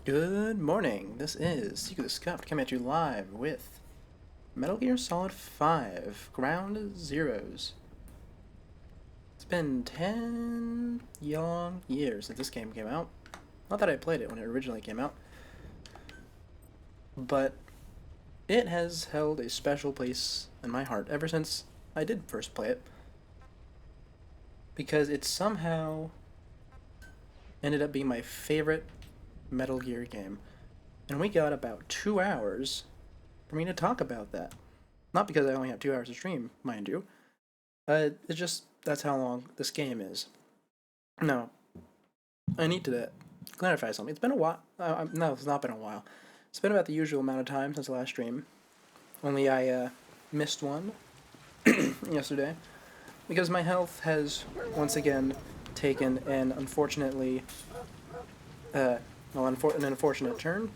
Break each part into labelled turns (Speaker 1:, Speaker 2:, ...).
Speaker 1: Good morning. This is Secret Scuffed coming at you live with Metal Gear Solid 5 Ground Zeroes. It's been 10 long years since this game came out. Not that I played it when it originally came out, but it has held a special place in my heart ever since I did first play it, because it somehow ended up being my favorite Metal Gear game. And we got about 2 hours for me to talk about that. Not because I only have 2 hours to stream, mind you. It's just, that's how long this game is. Now, I need to clarify something. It's been a while. No, it's not been a while. It's been about the usual amount of time since the last stream. Only I missed one yesterday. Because my health has once again taken an unfortunately an unfortunate turn,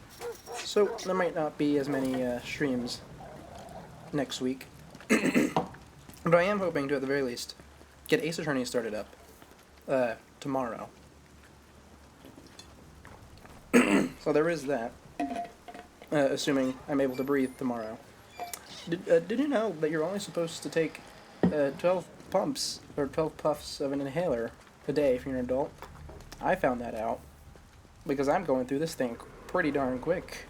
Speaker 1: so there might not be as many streams next week. But I am hoping to, at the very least, get Ace Attorney started up tomorrow. So there is that, assuming I'm able to breathe tomorrow. Did you know that you're only supposed to take 12 pumps, or 12 puffs of an inhaler a day if you're an adult? I found that out because I'm going through this thing pretty darn quick.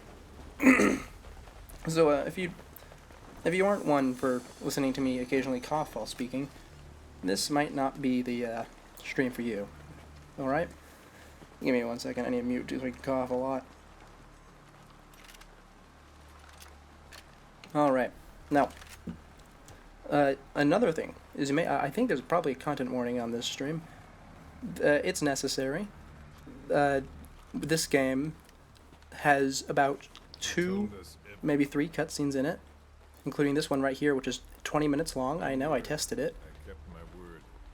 Speaker 1: So if you aren't one for listening to me occasionally cough while speaking, this might not be the stream for you. Alright? Give me 1 second, I need to mute so I can cough a lot. Alright, now, another thing is I think there's probably a content warning on this stream. It's necessary. This game has about 2, maybe 3 cutscenes in it, including this one right here, which is 20 minutes long. I know, I tested it.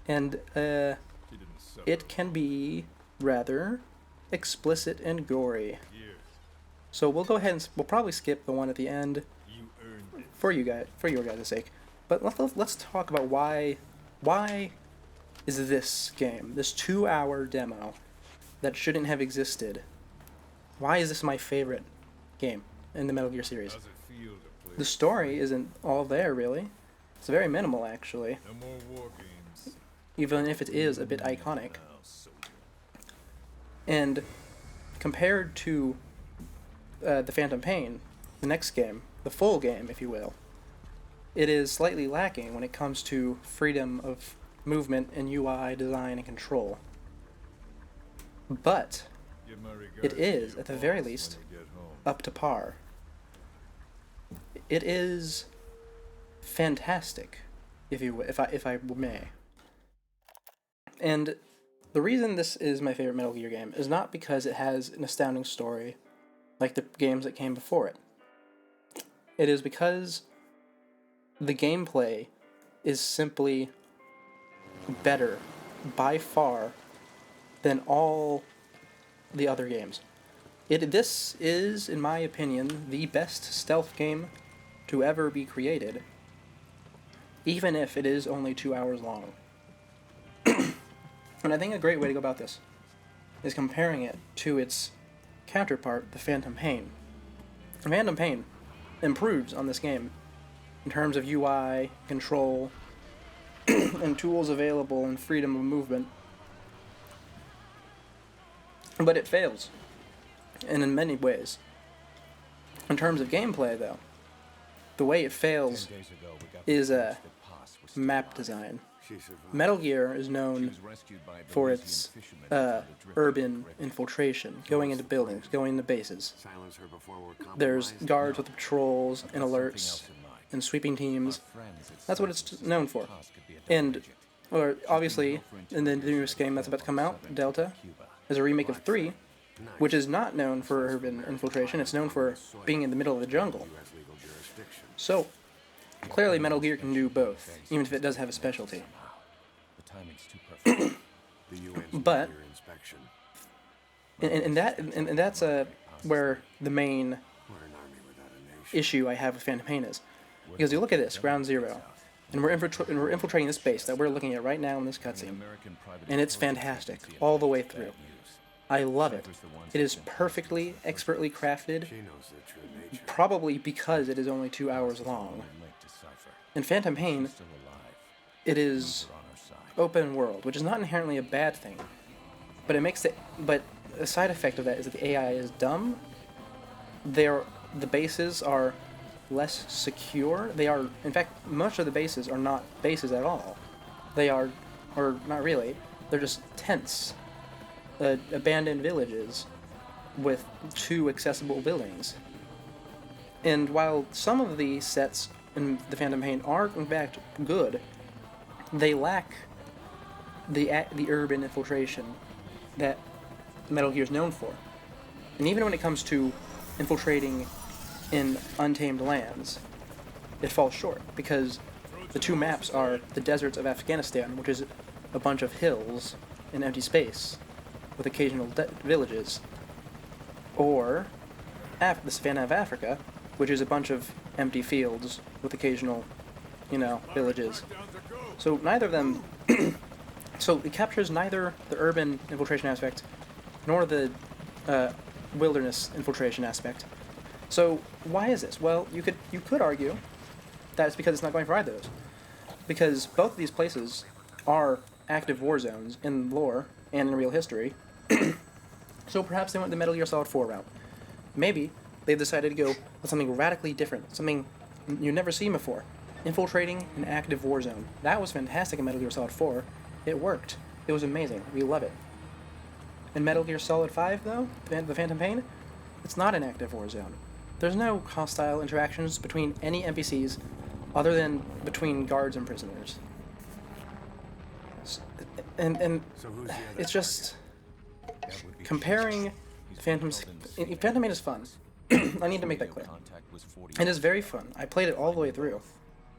Speaker 1: And it can be rather explicit and gory. So we'll go ahead and we'll probably skip the one at the end for your guys' sake. But let's talk about why is this game, this 2-hour demo that shouldn't have existed, why is this my favorite game in the Metal Gear series? The story isn't all there, really. It's very minimal, actually. Even if it is a bit iconic. And compared to the Phantom Pain, the next game, the full game, if you will, it is slightly lacking when it comes to freedom of movement and UI design and control. But it is, at the very least, up to par. It is fantastic, if I may. And the reason this is my favorite Metal Gear game is not because it has an astounding story like the games that came before it. It is because the gameplay is simply better, by far, than all the other games. This is, in my opinion, the best stealth game to ever be created, even if it is only 2 hours long. And I think a great way to go about this is comparing it to its counterpart, the Phantom Pain. The Phantom Pain improves on this game in terms of UI, control, and tools available and freedom of movement. But it fails, and in many ways. In terms of gameplay, though, the way it fails is map design. Metal Gear is known for its urban infiltration, going into buildings, going into bases. There's guards with patrols and alerts and sweeping teams. That's what it's known for. And, obviously, in the newest game that's about to come out, Delta, is a remake of 3, which is not known for urban infiltration. It's known for being in the middle of the jungle. So, clearly Metal Gear can do both, even if it does have a specialty. But, and that's where the main issue I have with Phantom Pain is. Because you look at this, Ground Zero, and we're infiltrating this base that we're looking at right now in this cutscene, and it's fantastic, all the way through. I love it. It is perfectly, expertly crafted,
Speaker 2: She knows the true nature.
Speaker 1: probably because it is only 2 hours long. In Phantom Pain, it is open world, which is not inherently a bad thing, but it makes it. But a side effect of that is that the AI is dumb. The bases are less secure. They are, in fact, most of the bases are not bases at all. They are, or not really. They're just tents, abandoned villages with 2 accessible buildings. And while some of the sets in the Phantom Pain are in fact good, they lack the urban infiltration that Metal Gear is known for. And even when it comes to infiltrating in untamed lands, it falls short because the 2 maps are the deserts of Afghanistan, which is a bunch of hills and empty space with occasional villages, or the Savannah of Africa, which is a bunch of empty fields with occasional, villages. So neither of them. So it captures neither the urban infiltration aspect nor the wilderness infiltration aspect. So why is this? Well, you could argue that it's because it's not going for either of those. Because both of these places are active war zones in lore and in real history. So perhaps they went the Metal Gear Solid 4 route. Maybe they've decided to go with something radically different, something you've never seen before. Infiltrating an active war zone. That was fantastic in Metal Gear Solid 4. It worked. It was amazing. We love it. In Metal Gear Solid 5, though, the Phantom Pain, it's not an active war zone. There's no hostile interactions between any NPCs other than between guards and prisoners. And
Speaker 2: So who's the other
Speaker 1: it's just
Speaker 2: That would be
Speaker 1: comparing Phantom Pain is fun. I need to make that clear. It is very fun. I played it all the way through.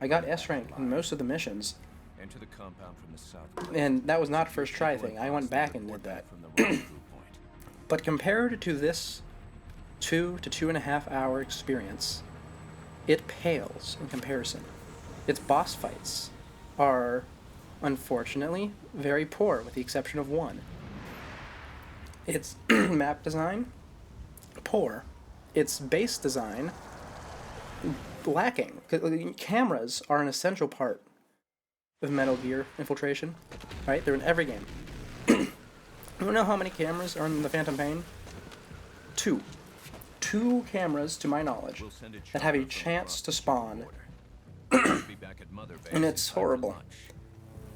Speaker 1: I got S rank in most of the missions,
Speaker 3: Enter the compound from the south.
Speaker 1: and that was not a first try thing. I went back and did that.
Speaker 3: From the rendezvous point.
Speaker 1: But compared to this 2 to 2.5 hour experience, it pales in comparison. Its boss fights are, unfortunately, very poor, with the exception of one. Its map design, poor. Its base design, lacking. Cameras are an essential part of Metal Gear infiltration, right? They're in every game. You know how many cameras are in the Phantom Pain? 2. 2 cameras, to my knowledge,
Speaker 3: We'll send a
Speaker 1: that have a
Speaker 3: chopper from
Speaker 1: chance
Speaker 3: across
Speaker 1: to
Speaker 3: the
Speaker 1: spawn,
Speaker 3: border. Be back at Mother Base
Speaker 1: and
Speaker 3: in
Speaker 1: it's
Speaker 3: time for
Speaker 1: horrible.
Speaker 3: lunch.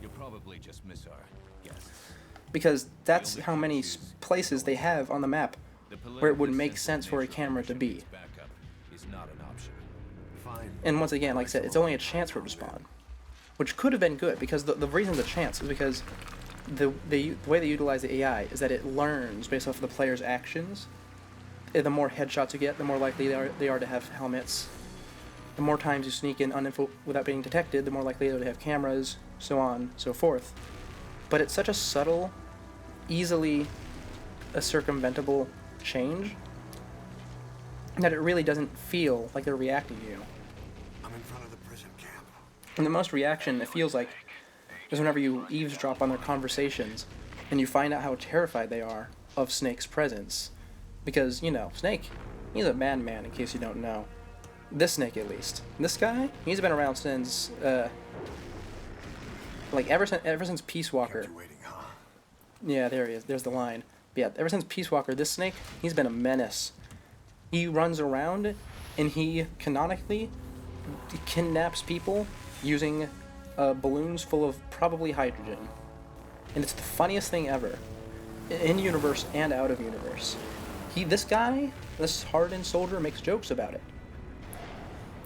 Speaker 3: You'll probably just miss our guests.
Speaker 1: because that's how many places they have on the map
Speaker 3: The
Speaker 1: where it would
Speaker 3: politically
Speaker 1: make
Speaker 3: sensitive
Speaker 1: sense for a
Speaker 3: nature of
Speaker 1: camera to be.
Speaker 3: Mission backup is not an option.
Speaker 2: Fine.
Speaker 1: And once again, like I said, it's only a chance for it to spawn, which could have been good because the reason it's a chance is because the way they utilize the AI is that it learns based off of the player's actions. The more headshots you get, the more likely they are to have helmets. The more times you sneak in without being detected, the more likely they are to have cameras, so on, so forth. But it's such a subtle, easily a circumventable change that it really doesn't feel like they're reacting to you.
Speaker 2: I'm in front of the prison camp.
Speaker 1: And the most reaction it feels like is whenever you eavesdrop on their conversations and you find out how terrified they are of Snake's presence. Because, Snake, he's a madman in case you don't know. This Snake, at least. This guy, he's been around since, ever since Peace Walker.
Speaker 2: Kept you waiting, huh?
Speaker 1: Yeah, there he is. There's the line. But yeah, ever since Peace Walker, this Snake, he's been a menace. He runs around and he canonically kidnaps people using balloons full of probably hydrogen. And it's the funniest thing ever. In universe and out of universe. This hardened soldier makes jokes about it.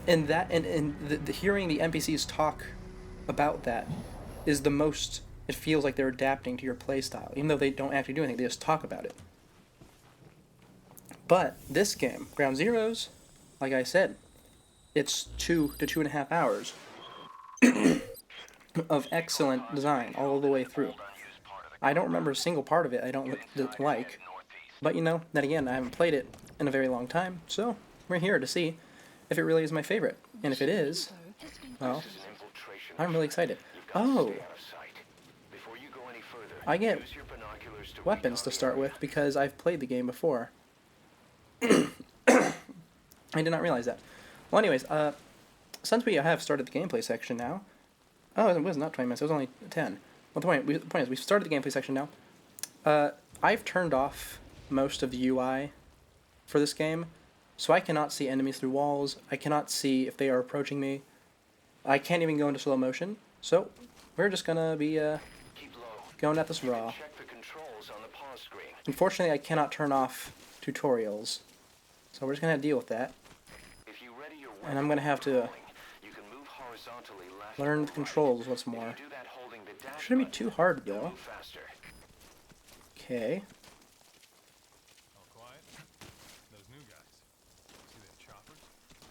Speaker 1: And the hearing the NPCs talk about that is the most it feels like they're adapting to your playstyle, even though they don't actually do anything, they just talk about it. But this game, Ground Zeroes, like I said, it's 2 to 2.5 hours of excellent design all the way through. I don't remember a single part of it I don't like, but then again, I haven't played it in a very long time, so we're here to see if it really is my favorite. And if it is, well, I'm really excited. Oh, I get weapons to start with because I've played the game before. I did not realize that. Well, anyways, since we have started the gameplay section now, oh, it was not 20 minutes. It was only 10. Well, the point is, we've started the gameplay section now. I've turned off most of the UI for this game, so I cannot see enemies through walls. I cannot see if they are approaching me. I can't even go into slow motion. So we're just gonna be going at this raw. Unfortunately, I cannot turn off tutorials, so we're just gonna have to deal with that. And I'm gonna have to learn the controls once more. Shouldn't be too hard though. Okay.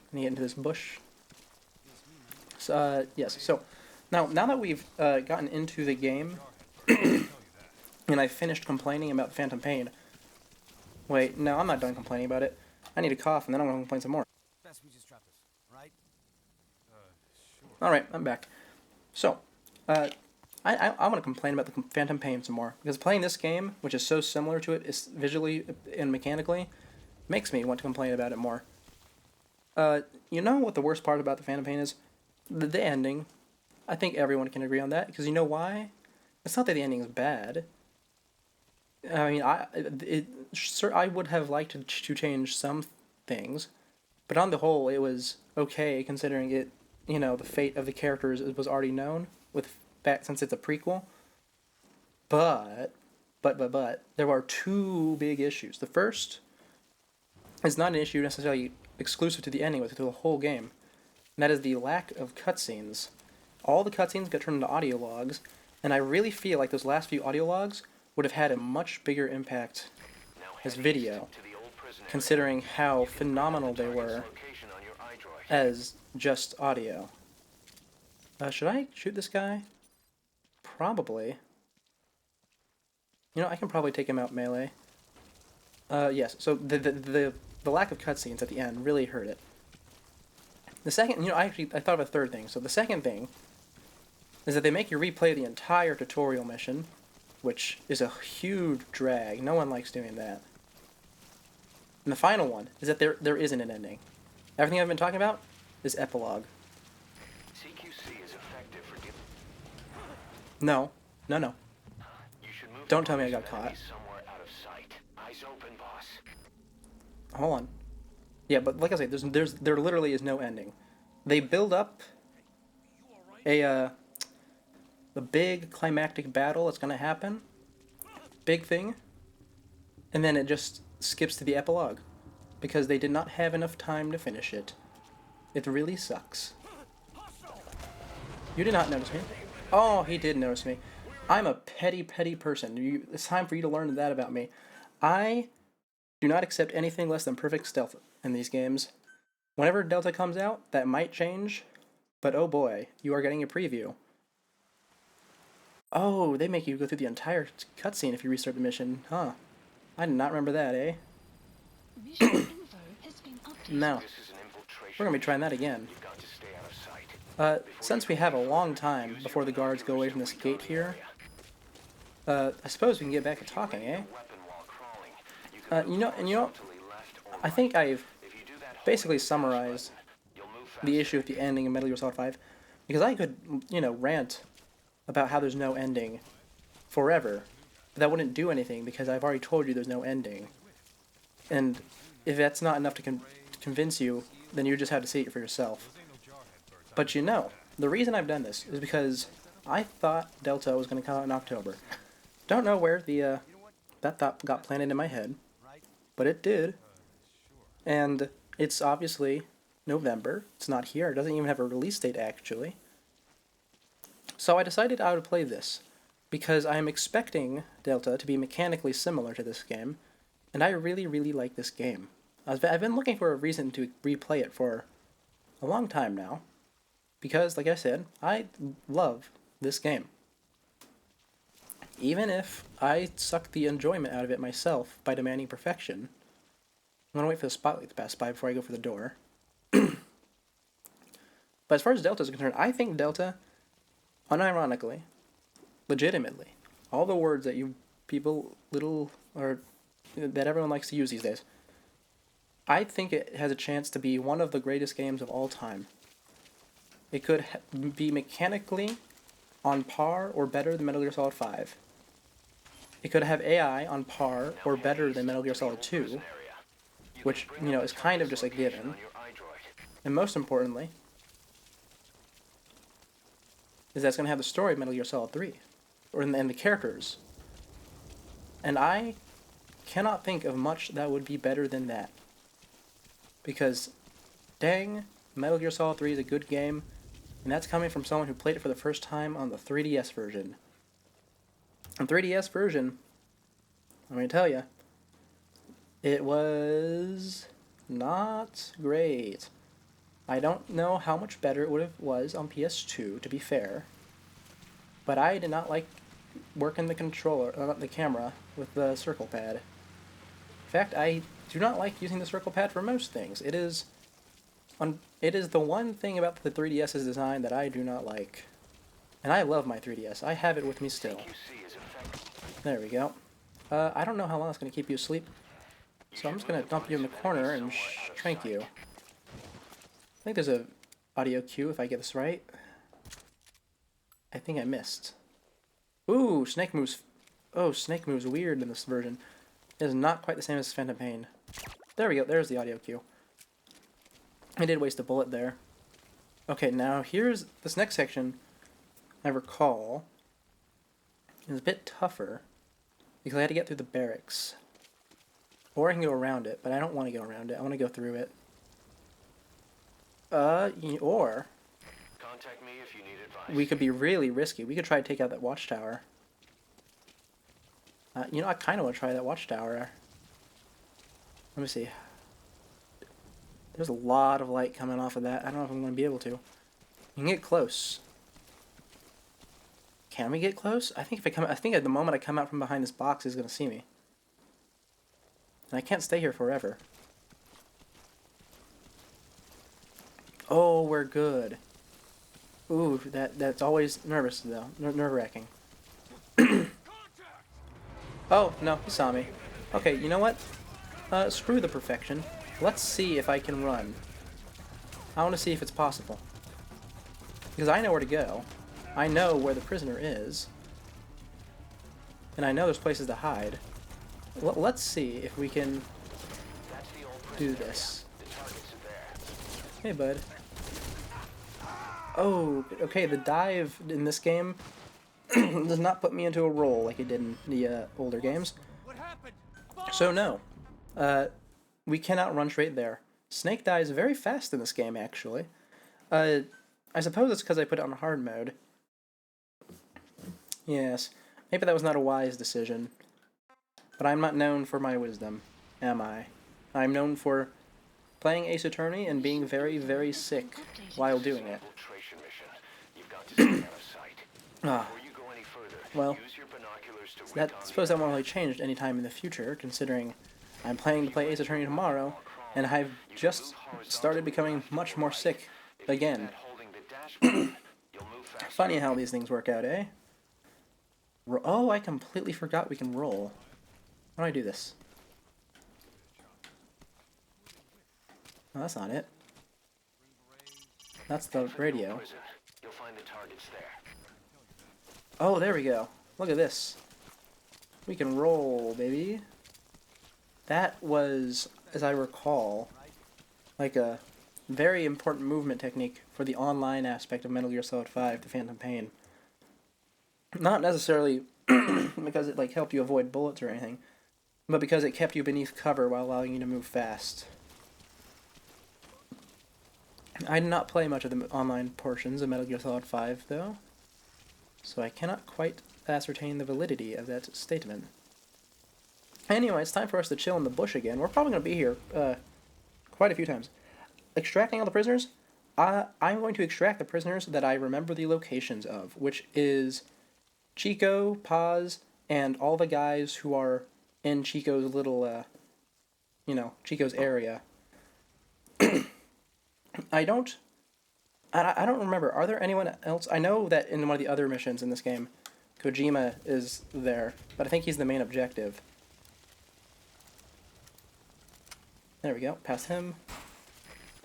Speaker 1: Let me get into this bush. So, yes. So now that we've gotten into the game, and I finished complaining about Phantom Pain. Wait, no, I'm not done complaining about it. I need to cough, and then I'm gonna complain some more. Alright, I'm back. So, I want to complain about the Phantom Pain some more, because playing this game, which is so similar to it, is visually and mechanically, makes me want to complain about it more. You know what the worst part about the Phantom Pain is? The ending. I think everyone can agree on that, because you know why? It's not that the ending is bad. I mean, I would have liked to change some things, but on the whole, it was okay, considering it, you know, the fate of the characters was already known, with that, since it's a prequel. But, there are two big issues. The first is not an issue necessarily exclusive to the ending, but to the whole game. And that is the lack of cutscenes. All the cutscenes get turned into audio logs, and I really feel like those last few audio logs would have had a much bigger impact as video, considering how phenomenal they were as just audio. Should I shoot this guy? Probably. You know, I can probably take him out melee. Yes, so the lack of cutscenes at the end really hurt it. The second, you know, I thought of a third thing. So the second thing is that they make you replay the entire tutorial mission, which is a huge drag. No one likes doing that. And the final one is that there isn't an ending. Everything I've been talking about is epilogue.
Speaker 2: CQC is effective for
Speaker 1: No. Don't tell me I got caught.
Speaker 2: somewhere out of sight. Eyes open, boss.
Speaker 1: Hold on. Yeah, but like I say, there literally is no ending. They build up the big climactic battle that's gonna happen, big thing, and then it just skips to the epilogue because they did not have enough time to finish it. It really sucks. You did not notice me. Oh, he did notice me. I'm a petty person. It's time for you to learn that about me. I do not accept anything less than perfect stealth in these games. Whenever Delta comes out, that might change, but oh boy, you are getting a preview. Oh, they make you go through the entire cutscene if you restart the mission, huh? I did not remember that, eh?
Speaker 4: Mission info has been updated.
Speaker 1: No. We're gonna be trying that again. Since we have a long time before the guards go away from this gate here, I suppose we can get back to talking, eh? You know, I think I've basically summarized the issue with the ending of Metal Gear Solid 5, because I could, you know, rant about how there's no ending forever, but that wouldn't do anything because I've already told you there's no ending. And if that's not enough to convince you, then you just have to see it for yourself. But you know, the reason I've done this is because I thought Delta was going to come out in October. Don't know where that thought got planted in my head, but it did. And it's obviously November. It's not here. It doesn't even have a release date, actually. So I decided I would play this, because I am expecting Delta to be mechanically similar to this game, and I really, really like this game. I've been looking for a reason to replay it for a long time now, because, like I said, I love this game. Even if I suck the enjoyment out of it myself by demanding perfection. I'm gonna wait for the spotlight to pass by before I go for the door. But as far as Delta is concerned, I think Delta, unironically, legitimately, all the words that you people little or that everyone likes to use these days. I think it has a chance to be one of the greatest games of all time. It could be mechanically on par or better than Metal Gear Solid 5. It could have AI on par or better than Metal Gear Solid 2, which, you know, is kind of just a given. And most importantly, is that it's going to have the story of Metal Gear Solid 3, and the characters. And I cannot think of much that would be better than that. Because, dang, Metal Gear Solid 3 is a good game, and that's coming from someone who played it for the first time on the 3DS version. The 3DS version, I'm going to tell you, it was not great. I don't know how much better it was on PS2, to be fair, but I did not like working the controller, the camera, with the circle pad. In fact, I do not like using the circle pad for most things. It is the one thing about the 3DS's design that I do not like. And I love my 3DS. I have it with me still. There we go. I don't know how long it's going to keep you asleep, so I'm just going to dump you in the corner and shrink you. I think there's a audio cue if I get this right. I think I missed. Ooh, Snake moves. Oh, Snake moves weird in this version. It is not quite the same as Phantom Pain. There we go. There's the audio cue. I did waste a bullet there. Okay, now here's this next section. I recall is a bit tougher because I had to get through the barracks, or I can go around it. But I don't want to go around it. I want to go through it. Or
Speaker 2: Contact me if you need advice.
Speaker 1: we could be really risky. We could try to take out that watchtower. You know, I kind of want to try that watchtower. Let me see. There's a lot of light coming off of that. I don't know if I'm going to be able to. You can get close. Can we get close? I think at the moment I come out from behind this box, he's going to see me. And I can't stay here forever. Oh, we're good. Ooh, that's always nervous though. Nerve-wracking. Oh, no, he saw me. Okay, you know what? Screw the perfection. Let's see if I can run. I want to see if it's possible. Because I know where to go. I know where the prisoner is. And I know there's places to hide. Let's see if we can do this. Hey, bud. Oh, okay, the dive in this game does not put me into a roll like it did in the older games. So no, we cannot run straight there. Snake dies very fast in this game, actually. I suppose it's because I put it on hard mode. Yes, maybe that was not a wise decision. But I'm not known for my wisdom, am I? I'm known for playing Ace Attorney and being very, very sick while doing it. Ah. Well, I suppose that won't really change any time in the future, considering I'm planning to play Ace Attorney tomorrow, and I've just started becoming much more sick again. Funny how these things work out, eh? Oh, I completely forgot we can roll. How do I do this? No, that's not it. That's the radio.
Speaker 2: You'll find the targets there.
Speaker 1: Oh, there we go. Look at this. We can roll, baby. That was, as I recall, like a very important movement technique for the online aspect of Metal Gear Solid 5 to Phantom Pain. Not necessarily because it like helped you avoid bullets or anything, but because it kept you beneath cover while allowing you to move fast. I did not play much of the online portions of Metal Gear Solid 5, though, so I cannot quite ascertain the validity of that statement. Anyway, it's time for us to chill in the bush again. We're probably going to be here quite a few times. Extracting all the prisoners? I'm going to extract the prisoners that I remember the locations of, which is Chico, Paz, and all the guys who are in Chico's little, Chico's area. I don't remember. Are there anyone else? I know that in one of the other missions in this game, Kojima is there, but I think he's the main objective. There we go, past him.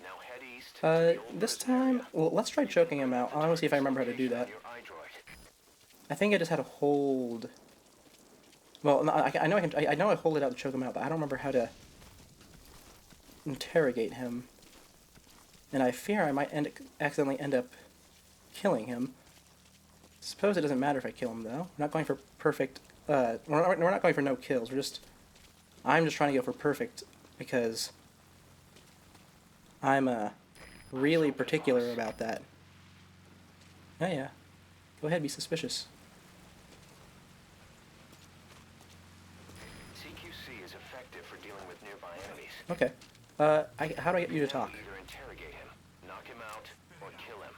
Speaker 2: Now head east to the old
Speaker 1: This
Speaker 2: prison
Speaker 1: time,
Speaker 2: area.
Speaker 1: well, let's try choking him out. I want to see if I remember how to do that.
Speaker 2: Your iDroid.
Speaker 1: I think I just had to hold. Well, no, I know I can. I know I hold it out to choke him out, but I don't remember how to interrogate him. And I fear I might accidentally end up killing him. Suppose it doesn't matter if I kill him though. We're not going for perfect. We're not going for no kills. I'm just trying to go for perfect because I'm really particular about that. Oh yeah, go ahead, be suspicious.
Speaker 2: CQC is effective for dealing with nearby enemies.
Speaker 1: Okay. How do I get you to talk?
Speaker 2: Either interrogate him, knock him out, or kill him.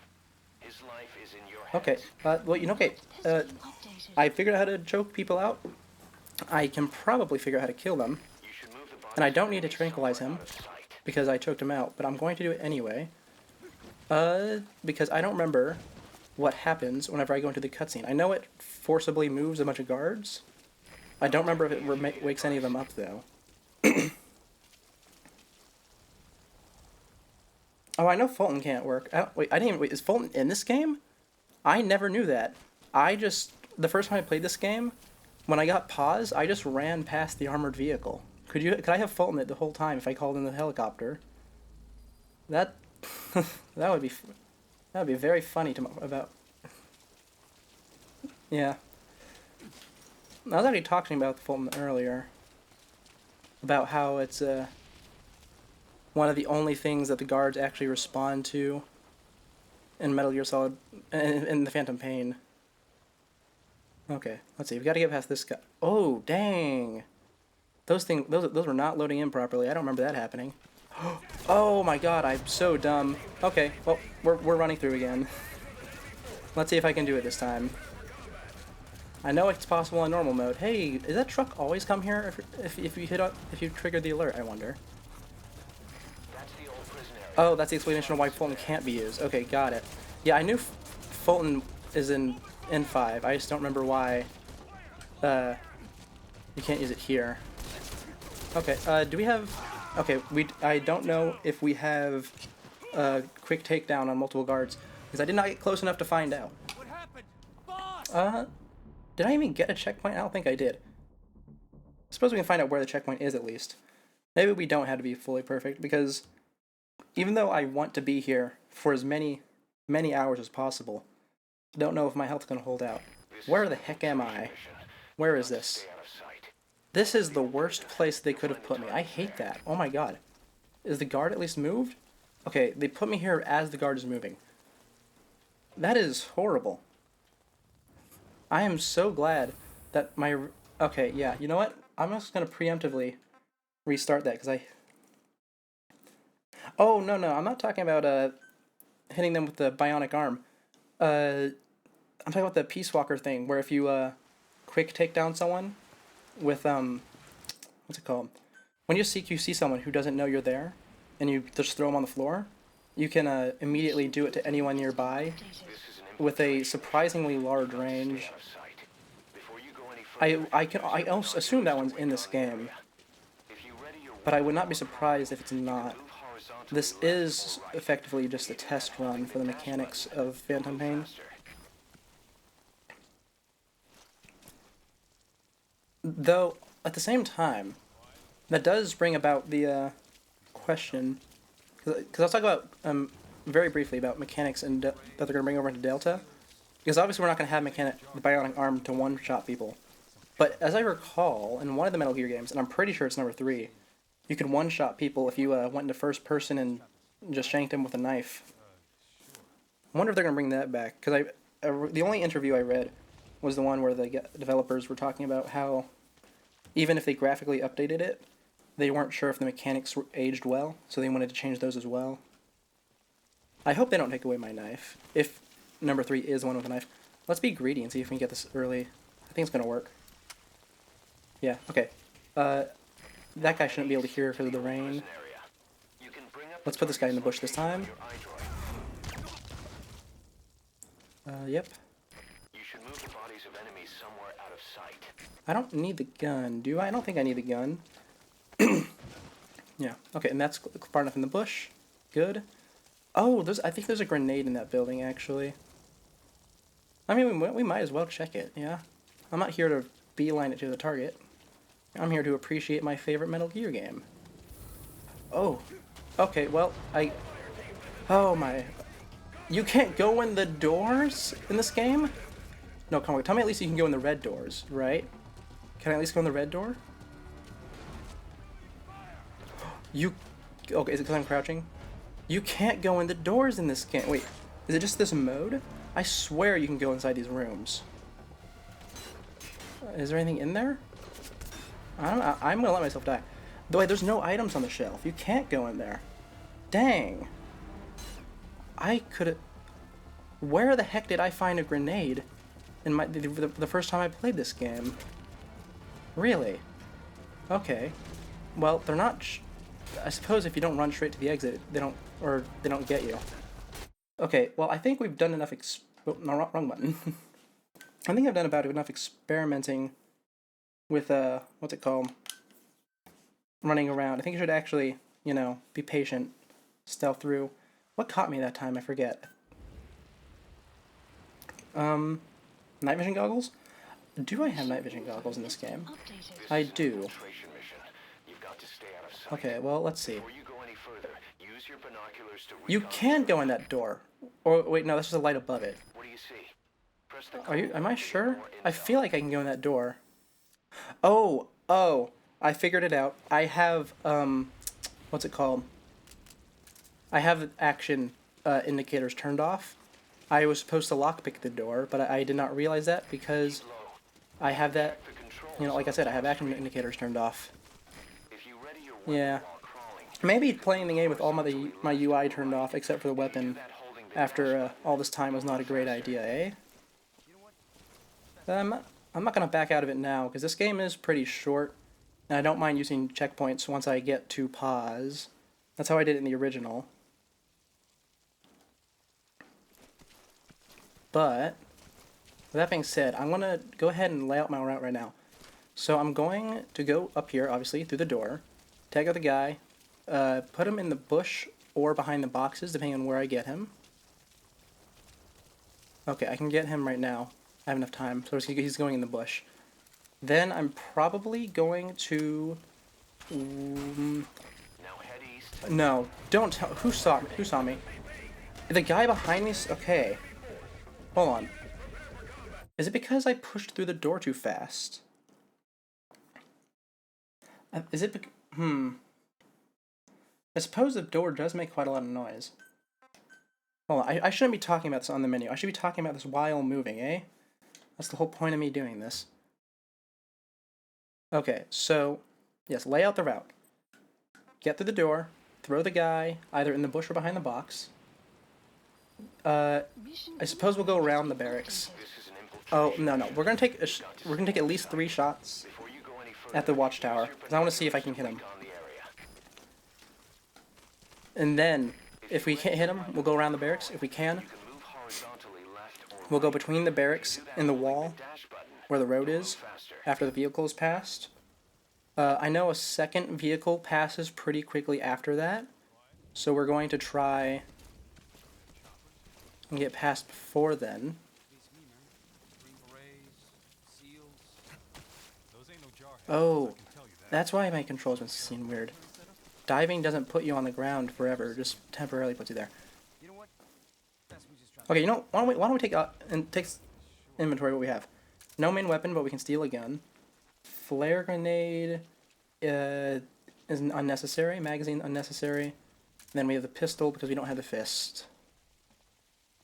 Speaker 2: His life is in your
Speaker 1: Okay.
Speaker 2: hands.
Speaker 1: Well, okay.
Speaker 4: Has been updated.
Speaker 1: I figured out how to choke people out. I can probably figure out how to kill them,
Speaker 2: You should move the body
Speaker 1: and I don't need to tranquilize him
Speaker 2: out of sight.
Speaker 1: because I choked him out. But I'm going to do it anyway. Because I don't remember what happens whenever I go into the cutscene. I know it forcibly moves a bunch of guards. I don't remember if it wakes any of them up though. Oh, I know Fulton can't work. Wait, I didn't even. Wait, is Fulton in this game? I never knew that. The first time I played this game, when I got pause, I just ran past the armored vehicle. Could I have Fulton it the whole time if I called in the helicopter? That that would be very funny about. Yeah. I was actually talking about Fulton earlier. About how it's one of the only things that the guards actually respond to in Metal Gear Solid, in the Phantom Pain. Okay, let's see. We got to get past this guy. Oh, dang! Those were not loading in properly. I don't remember that happening. Oh my god, I'm so dumb. Okay, well, we're running through again. Let's see if I can do it this time. I know it's possible in normal mode. Hey, does that truck always come here if you trigger the alert? I wonder.
Speaker 2: That's the old prison area.
Speaker 1: Oh, that's the explanation of why Fulton can't be used. Okay, got it. Yeah, I knew Fulton is in N5. I just don't remember why you can't use it here. Okay, do we have... Okay, I don't know if we have a quick takedown on multiple guards, because I did not get close enough to find out.
Speaker 3: What happened? Boss!
Speaker 1: Did I even get a checkpoint? I don't think I did. I suppose we can find out where the checkpoint is at least. Maybe we don't have to be fully perfect, because even though I want to be here for as many hours as possible, I don't know if my health's gonna hold out. Where the heck am I? Where is this?
Speaker 2: Stay out of sight.
Speaker 1: This is the worst place they could have put me. I hate that. Oh my god. Is the guard at least moved? Okay, they put me here as the guard is moving. That is horrible. I am so glad that my... Okay, yeah, you know what? I'm just gonna preemptively restart that, because I... Oh, no, I'm not talking about, hitting them with the bionic arm. I'm talking about the Peace Walker thing, where if you, quick take down someone with, what's it called? When you CQC someone who doesn't know you're there, and you just throw them on the floor, you can, immediately do it to anyone nearby
Speaker 2: This is an
Speaker 1: with a surprisingly large range.
Speaker 2: out of sight. Before you go any further,
Speaker 1: I also assume that one's in this game,
Speaker 2: if you ready your
Speaker 1: but I would not be surprised if it's not.
Speaker 2: move horizontally
Speaker 1: This
Speaker 2: left
Speaker 1: is
Speaker 2: or right.
Speaker 1: effectively just a test run for the mechanics of Phantom Pain.
Speaker 2: Faster.
Speaker 1: Though, at the same time, that does bring about the question, because I'll talk about, very briefly about mechanics and that they're going to bring over into Delta, because obviously we're not going to have the bionic arm to one-shot people. But as I recall, in one of the Metal Gear games, and I'm pretty sure it's number 3, you could one-shot people if you went into first person and just shanked them with a knife. I wonder if they're going to bring that back, because the only interview I read was the one where the developers were talking about how even if they graphically updated it, they weren't sure if the mechanics were aged well, so they wanted to change those as well. I hope they don't take away my knife, if number 3 is the one with a knife. Let's be greedy and see if we can get this early. I think it's going to work. Yeah, okay. That guy shouldn't be able to hear because of the rain.
Speaker 2: Area. You can bring up
Speaker 1: Let's put this guy in the bush this time.
Speaker 2: your iDroid.
Speaker 1: Yep.
Speaker 2: You should move the bodies of enemies somewhere out of sight.
Speaker 1: I don't need the gun, do I? I don't think I need the gun. Yeah, okay, and that's far enough in the bush. Good. Oh, I think there's a grenade in that building, actually. I mean, we might as well check it, yeah? I'm not here to beeline it to the target. I'm here to appreciate my favorite Metal Gear game. Oh. Okay, well, oh my... You can't go in the doors in this game? No, come on, tell me at least you can go in the red doors, right? Can I at least go in the red door? You... Okay, is it because I'm crouching? You can't go in the doors in this game. Wait, is it just this mode? I swear you can go inside these rooms. Is there anything in there? I don't know. I'm gonna let myself die. The way there's no items on the shelf. You can't go in there. Dang. I could've... Where the heck did I find a grenade in the first time I played this game? Really? Okay. Well, they're not... I suppose if you don't run straight to the exit, they don't get you. Okay, well, I think we've done enough oh, no, wrong button. I think I've done about enough experimenting with, what's it called? Running around. I think you should actually, you know, be patient. Stealth through. What caught me that time? I forget. Night vision goggles? Do I have night vision goggles in this game? I do.
Speaker 2: Infiltration mission. You've got to stay out of sight.
Speaker 1: Okay, well, let's see.
Speaker 2: Before you go any further, use your binoculars to
Speaker 1: You
Speaker 2: recon
Speaker 1: can
Speaker 2: the
Speaker 1: go in
Speaker 2: area.
Speaker 1: that door. Or, wait, no, that's just a light above it.
Speaker 2: What do you see? Press the
Speaker 1: Are you,
Speaker 2: code
Speaker 1: am I
Speaker 2: to get
Speaker 1: sure?
Speaker 2: more
Speaker 1: I
Speaker 2: intel.
Speaker 1: feel like I can go in that door. Oh, I figured it out. I have, what's it called? I have action, indicators turned off. I was supposed to lockpick the door, but I did not realize that because
Speaker 2: Low.
Speaker 1: I have that,
Speaker 2: The controls
Speaker 1: you know, like I
Speaker 2: on
Speaker 1: said,
Speaker 2: the
Speaker 1: I have action
Speaker 2: stage.
Speaker 1: indicators turned off.
Speaker 2: If you ready your weapon
Speaker 1: Yeah.
Speaker 2: while crawling,
Speaker 1: Maybe playing the game with all my UI turned off except for the weapon
Speaker 2: holding the
Speaker 1: after all this time was not a great idea, eh? I'm not gonna back out of it now because this game is pretty short, and I don't mind using checkpoints once I get to pause. That's how I did it in the original. But with that being said, I'm gonna go ahead and lay out my route right now. So I'm going to go up here, obviously, through the door, tag out the guy, put him in the bush or behind the boxes, depending on where I get him. Okay, I can get him right now. I have enough time, so he's going in the bush. Then I'm probably going to...
Speaker 2: Now head east.
Speaker 1: no, don't tell... Who saw me? The guy behind me... Okay. Hold on. Is it because I pushed through the door too fast? Is it... I suppose the door does make quite a lot of noise. Hold on, I shouldn't be talking about this on the menu. I should be talking about this while moving, eh? That's the whole point of me doing this. Okay, so... Yes, lay out the route. Get through the door. Throw the guy either in the bush or behind the box. I suppose we'll go around the barracks.
Speaker 2: This is an
Speaker 1: Oh,
Speaker 2: infiltration.
Speaker 1: no. We're gonna take at least 3 shots
Speaker 2: Before you go any further,
Speaker 1: at the watchtower,
Speaker 2: use your
Speaker 1: because I want to see if I can hit him.
Speaker 2: recon the area.
Speaker 1: And then, if we can't hit him, we'll go around the barracks. If we can,
Speaker 2: You can move horizontally left or
Speaker 1: we'll go
Speaker 2: right.
Speaker 1: between the barracks and the wall,
Speaker 2: The dash button.
Speaker 1: where the road
Speaker 2: Move
Speaker 1: is,
Speaker 2: faster.
Speaker 1: after the vehicle is passed. I know a second vehicle passes pretty quickly after that, so we're going to try and get past before then.
Speaker 3: Green berets, seals. Those ain't no jarheads.
Speaker 1: Oh,
Speaker 3: I can tell you that.
Speaker 1: that's why my controls been seem weird. Diving doesn't put you on the ground forever, just temporarily puts you there.
Speaker 3: You know what? Best we just try.
Speaker 1: Okay, you know, why don't we take inventory of what we have? No main weapon, but we can steal a gun. Flare grenade is unnecessary. Magazine unnecessary. And then we have the pistol because we don't have the fist.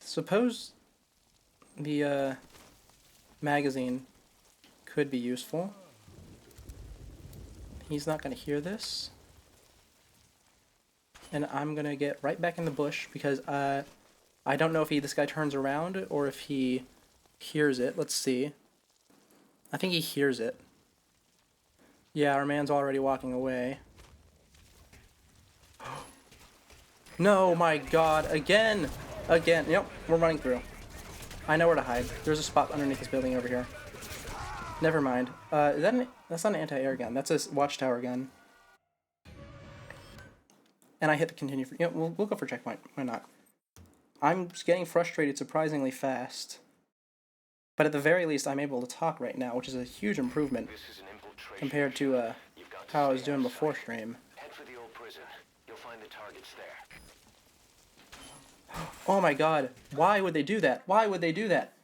Speaker 1: Suppose the magazine could be useful. He's not going to hear this. And I'm going to get right back in the bush because I don't know if this guy turns around or if he hears it. Let's see. I think he hears it. Yeah, our man's already walking away. No, my god, again! Again. Yep, we're running through. I know where to hide. There's a spot underneath this building over here. Never mind. That's not an anti-air gun. That's a watchtower gun. And I hit the continue. We'll go for checkpoint. Why not? I'm getting frustrated surprisingly fast. But at the very least, I'm able to talk right now, which is a huge improvement
Speaker 2: This is an infiltration
Speaker 1: compared to
Speaker 2: mission. You've got to
Speaker 1: how I was
Speaker 2: stay
Speaker 1: doing
Speaker 2: on
Speaker 1: before
Speaker 2: site.
Speaker 1: stream.
Speaker 2: Head for the old prison. You'll find the targets there.
Speaker 1: Oh my god. Why would they do that? Why would they do that?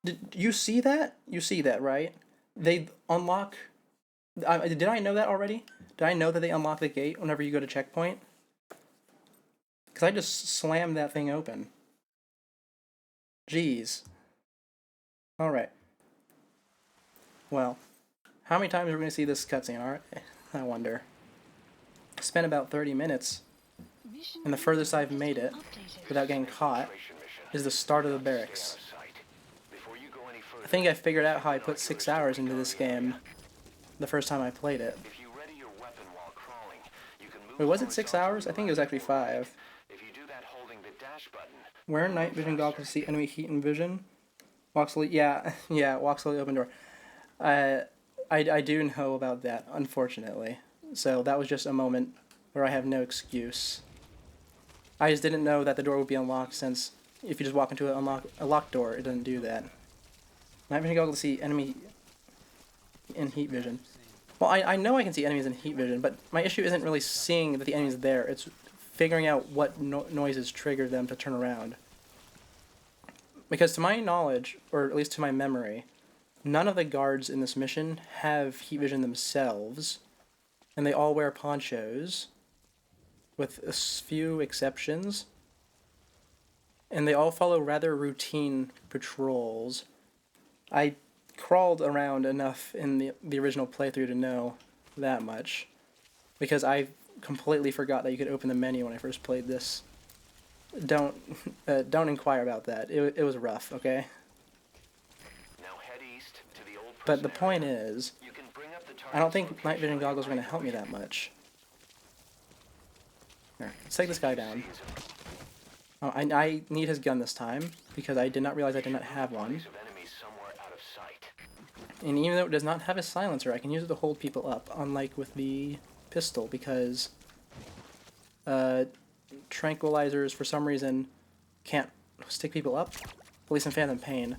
Speaker 1: Did you see that? You see that, right? They unlock... did I know that already? Did I know that they unlock the gate whenever you go to checkpoint? Because I just slammed that thing open. Jeez. Alright. Well, how many times are we going to see this cutscene? Alright, I wonder. Spent about 30 minutes,
Speaker 4: Mission
Speaker 1: and the furthest
Speaker 4: info
Speaker 1: I've
Speaker 4: has
Speaker 1: made
Speaker 4: been
Speaker 1: it,
Speaker 4: updated.
Speaker 1: without getting caught,
Speaker 2: Infiltration mission.
Speaker 1: is the start of the
Speaker 2: You've got to
Speaker 1: barracks.
Speaker 2: stay on site. Before you go any further,
Speaker 1: I think I figured out how I put 6 hours into this game the first time I played it.
Speaker 2: if you ready your weapon while crawling, you can move
Speaker 1: Wait, was it 6
Speaker 2: horizontally
Speaker 1: hours? I think it was actually 5.
Speaker 2: If you do that holding the dash button,
Speaker 1: Wear night vision goggles to see enemy heat and vision. Walk slowly, yeah, walk slowly, open door. I do know about that, unfortunately. So that was just a moment where I have no excuse. I just didn't know that the door would be unlocked, since if you just walk into a locked door, it doesn't do that. Night vision goggles to see enemy in heat vision. Well, I know I can see enemies in heat vision, but my issue isn't really seeing that the enemy's there. It's figuring out what noises trigger them to turn around. Because to my knowledge, or at least to my memory, none of the guards in this mission have heat vision themselves, and they all wear ponchos, with a few exceptions, and they all follow rather routine patrols. I crawled around enough in the original playthrough to know that much, because I completely forgot that you could open the menu when I first played this. Don't inquire about that. It was rough, okay?
Speaker 2: now head east to the old
Speaker 1: But the
Speaker 2: prison
Speaker 1: point
Speaker 2: area.
Speaker 1: is,
Speaker 2: You can bring up the
Speaker 1: I don't
Speaker 2: target's
Speaker 1: think night
Speaker 2: location
Speaker 1: vision
Speaker 2: on your
Speaker 1: goggles are going to
Speaker 2: right
Speaker 1: help me
Speaker 2: motion.
Speaker 1: that much. Here, let's take this guy down. Oh, I need his gun this time, because I did not realize I did not have one.
Speaker 2: Bodies of enemies somewhere out of sight.
Speaker 1: And even though it does not have a silencer, I can use it to hold people up, unlike with the pistol, because tranquilizers, for some reason, can't stick people up, at least in Phantom Pain.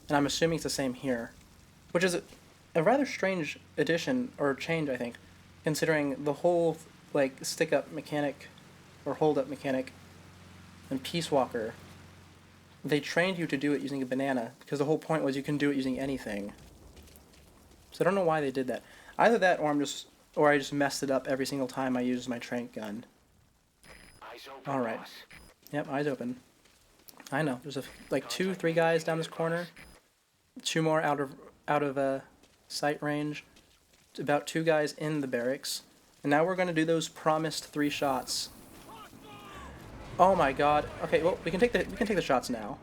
Speaker 1: And I'm assuming it's the same here, which is a rather strange addition, or change, I think, considering the whole, like, stick-up mechanic, or hold-up mechanic, in Peace Walker, they trained you to do it using a banana, because the whole point was you can do it using anything. So I don't know why they did that. Either that, or I just messed it up every single time I used my trank gun.
Speaker 2: Eyes open,
Speaker 1: All right.
Speaker 2: boss.
Speaker 1: Yep, eyes open. I know. There's like 2-3 guys down this corner. 2 more out of sight range. About 2 guys in the barracks. And now we're gonna do those promised 3 shots. Oh my god. Okay, well we can take the shots now.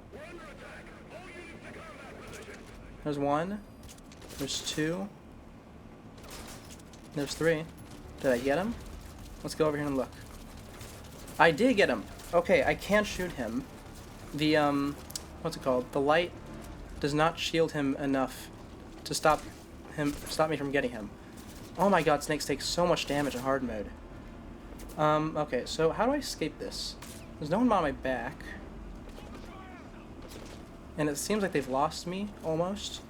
Speaker 1: There's 1. There's 2. There's 3. Did I get him? Let's go over here and look. I did get him. Okay, I can't shoot him. The what's it called? The light does not shield him enough to stop me from getting him. Oh my god, snakes take so much damage in hard mode. Okay, so how do I escape this? There's no one on my back. And it seems like they've lost me, almost.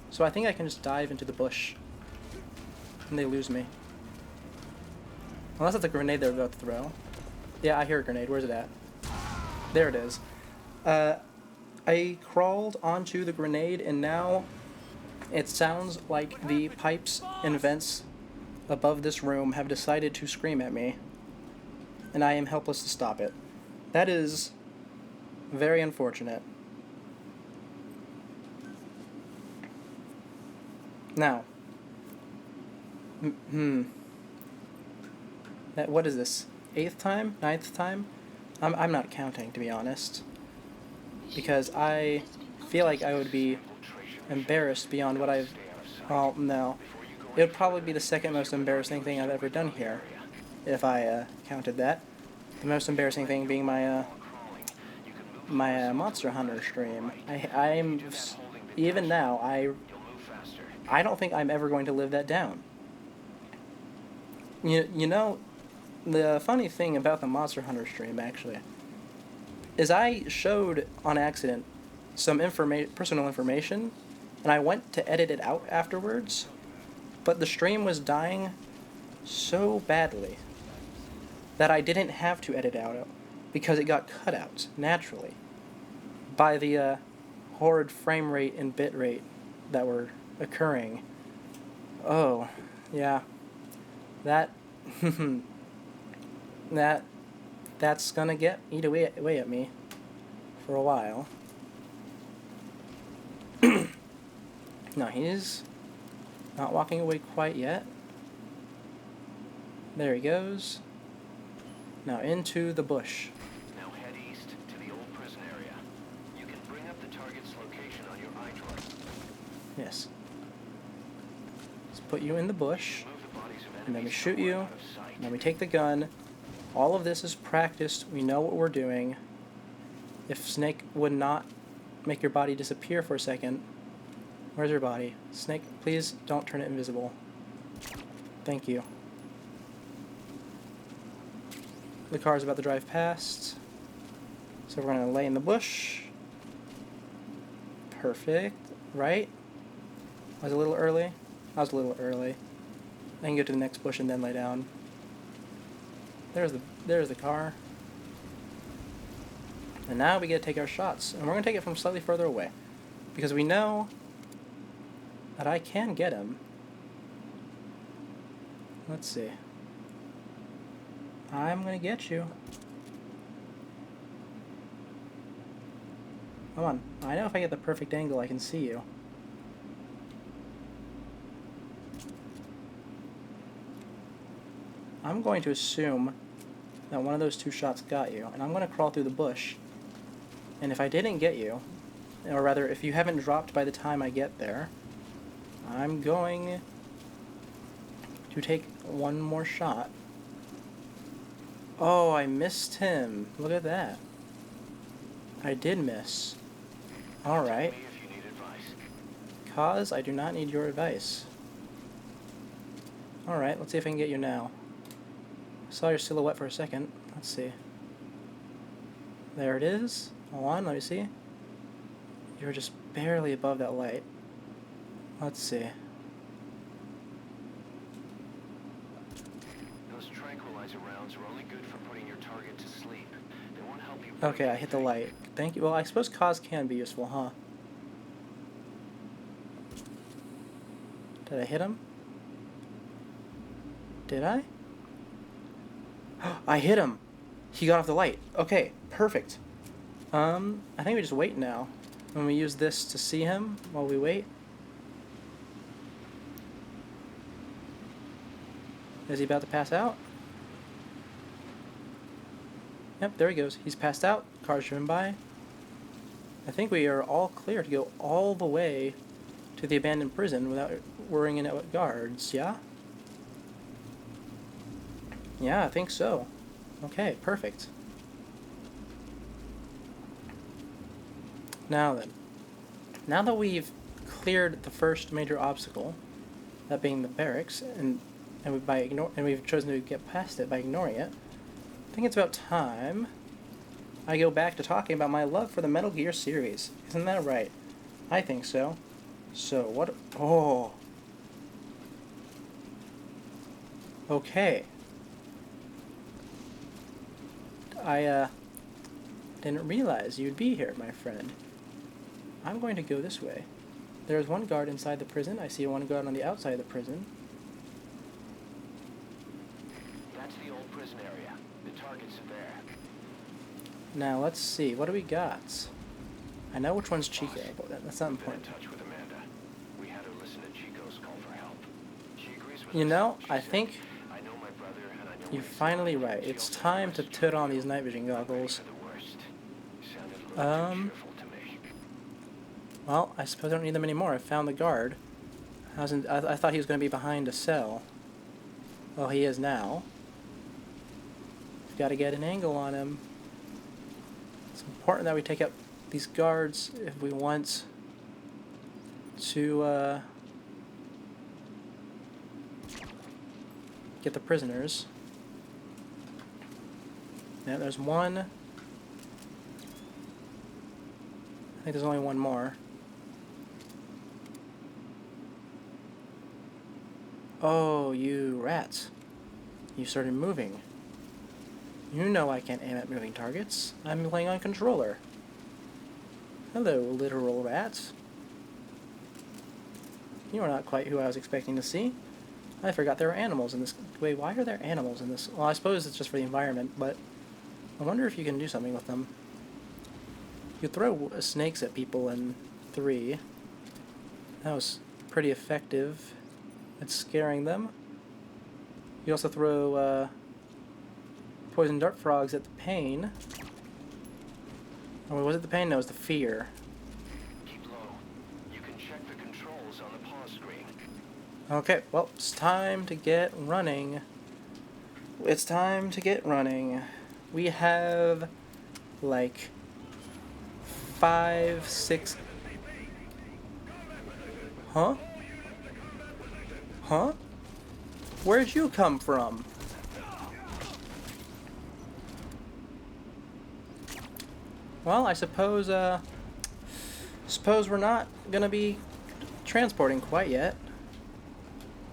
Speaker 1: So I think I can just dive into the bush. And they lose me. Unless it's a grenade they're about to throw. Yeah, I hear a grenade. Where's it at? There it is. I crawled onto the grenade, and now it sounds like the pipes and vents above this room have decided to scream at me. And I am helpless to stop it. That is very unfortunate. Now, what is this? 8th time? 9th time? I'm not counting, to be honest, because I feel like I would be embarrassed beyond what I've. Well, no, it would probably be the second most embarrassing thing I've ever done here, if I counted that. The most embarrassing thing being my Monster Hunter stream. I'm even now I don't think I'm ever going to live that down. You know, the funny thing about the Monster Hunter stream, actually, is I showed on accident some personal information, and I went to edit it out afterwards, but the stream was dying so badly that I didn't have to edit out because it got cut out naturally by the horrid frame rate and bit rate that were occurring. Oh, yeah. That that's gonna eat away at me for a while. No, he's not walking away quite yet. There he goes. Now into the bush.
Speaker 2: Now head east to the old prison area. You can bring up the target's location on your iDroid.
Speaker 1: Yes. Let's put you in the bush,
Speaker 2: Move the bodies of
Speaker 1: and then we
Speaker 2: enemies
Speaker 1: shoot
Speaker 2: somewhere
Speaker 1: you,
Speaker 2: out of sight.
Speaker 1: and then we take the gun. All of this is practiced. We know what we're doing. If Snake would not make your body disappear for a second. Where's your body? Snake, please don't turn it invisible. Thank you. The car's about to drive past. So we're going to lay in the bush. Perfect. Right? I was a little early? I was a little early. I can go to the next bush and then lay down. There's the car. And now we get to take our shots. And we're going to take it from slightly further away. Because we know that I can get him. Let's see. I'm going to get you. Come on. I know if I get the perfect angle, I can see you. I'm going to assume that one of those two shots got you, and I'm going to crawl through the bush. And if I didn't get you, or rather, if you haven't dropped by the time I get there, I'm going to take one more shot. Oh, I missed him. Look at that. I did miss. Alright.
Speaker 2: Me if you need advice.
Speaker 1: Cause I do not need your advice. Alright, let's see if I can get you now. Saw your silhouette for a second. Let's see. There it is. Hold on, let me see. You're just barely above that light. Let's see.
Speaker 2: Those tranquilizer rounds are only good for putting your target to sleep. They won't help you.
Speaker 1: Okay, I hit the light. Thank you. Well, I suppose cause can be useful, huh? Did I hit him? Did I? I hit him! He got off the light. Okay, perfect. I think we just wait now. When we use this to see him while we wait. Is he about to pass out? Yep, there he goes. He's passed out. Car's driven by. I think we are all clear to go all the way to the abandoned prison without worrying about guards, yeah? Yeah, I think so. Okay, perfect. Now then. Now that we've cleared the first major obstacle, that being the barracks, and we've chosen to get past it by ignoring it, I think it's about time I go back to talking about my love for the Metal Gear series. Isn't that right? I think so. So, what... Oh. Okay. I, didn't realize you'd be here, my friend. I'm going to go this way. There's one guard inside the prison. I see one guard on the outside of the prison.
Speaker 2: That's the old prison area. The targets are there.
Speaker 1: Now, let's see. What do we got? I know which one's Chico, but that's not
Speaker 2: Been in
Speaker 1: important.
Speaker 2: touch with Amanda. We had her listen to Chico's call for help. She agrees with
Speaker 1: You
Speaker 2: us.
Speaker 1: know,
Speaker 2: She
Speaker 1: I
Speaker 2: said,
Speaker 1: think
Speaker 2: I know my brother and I know
Speaker 1: you're
Speaker 2: what he's
Speaker 1: finally
Speaker 2: like.
Speaker 1: right.
Speaker 2: She
Speaker 1: It's
Speaker 2: also
Speaker 1: time to
Speaker 2: trusts
Speaker 1: put
Speaker 2: me.
Speaker 1: on these night vision
Speaker 2: I'm ready
Speaker 1: goggles.
Speaker 2: for the worst. Sounded a little too cheerful to me.
Speaker 1: Well, I suppose I don't need them anymore. I found the guard. I thought he was going to be behind a cell. Well, he is now. We've got to get an angle on him. It's important that we take out these guards if we want to get the prisoners. Yeah, there's one. I think there's only one more. Oh, you rats. You started moving. You know I can't aim at moving targets. I'm playing on controller. Hello, literal rats. You are not quite who I was expecting to see. I forgot there were animals in this. Wait, why are there animals in this? Well, I suppose it's just for the environment, but I wonder if you can do something with them. You throw snakes at people in 3. That was pretty effective at scaring them. You also throw poison dart frogs at the pain. Oh, was it the pain? No, it was the fear.
Speaker 2: Keep low. You can check the controls on the pause screen.
Speaker 1: Okay, well, it's time to get running. It's time to get running. We have like 5, 6. Huh? Huh? Where'd you come from? Well, I suppose we're not gonna be transporting quite yet.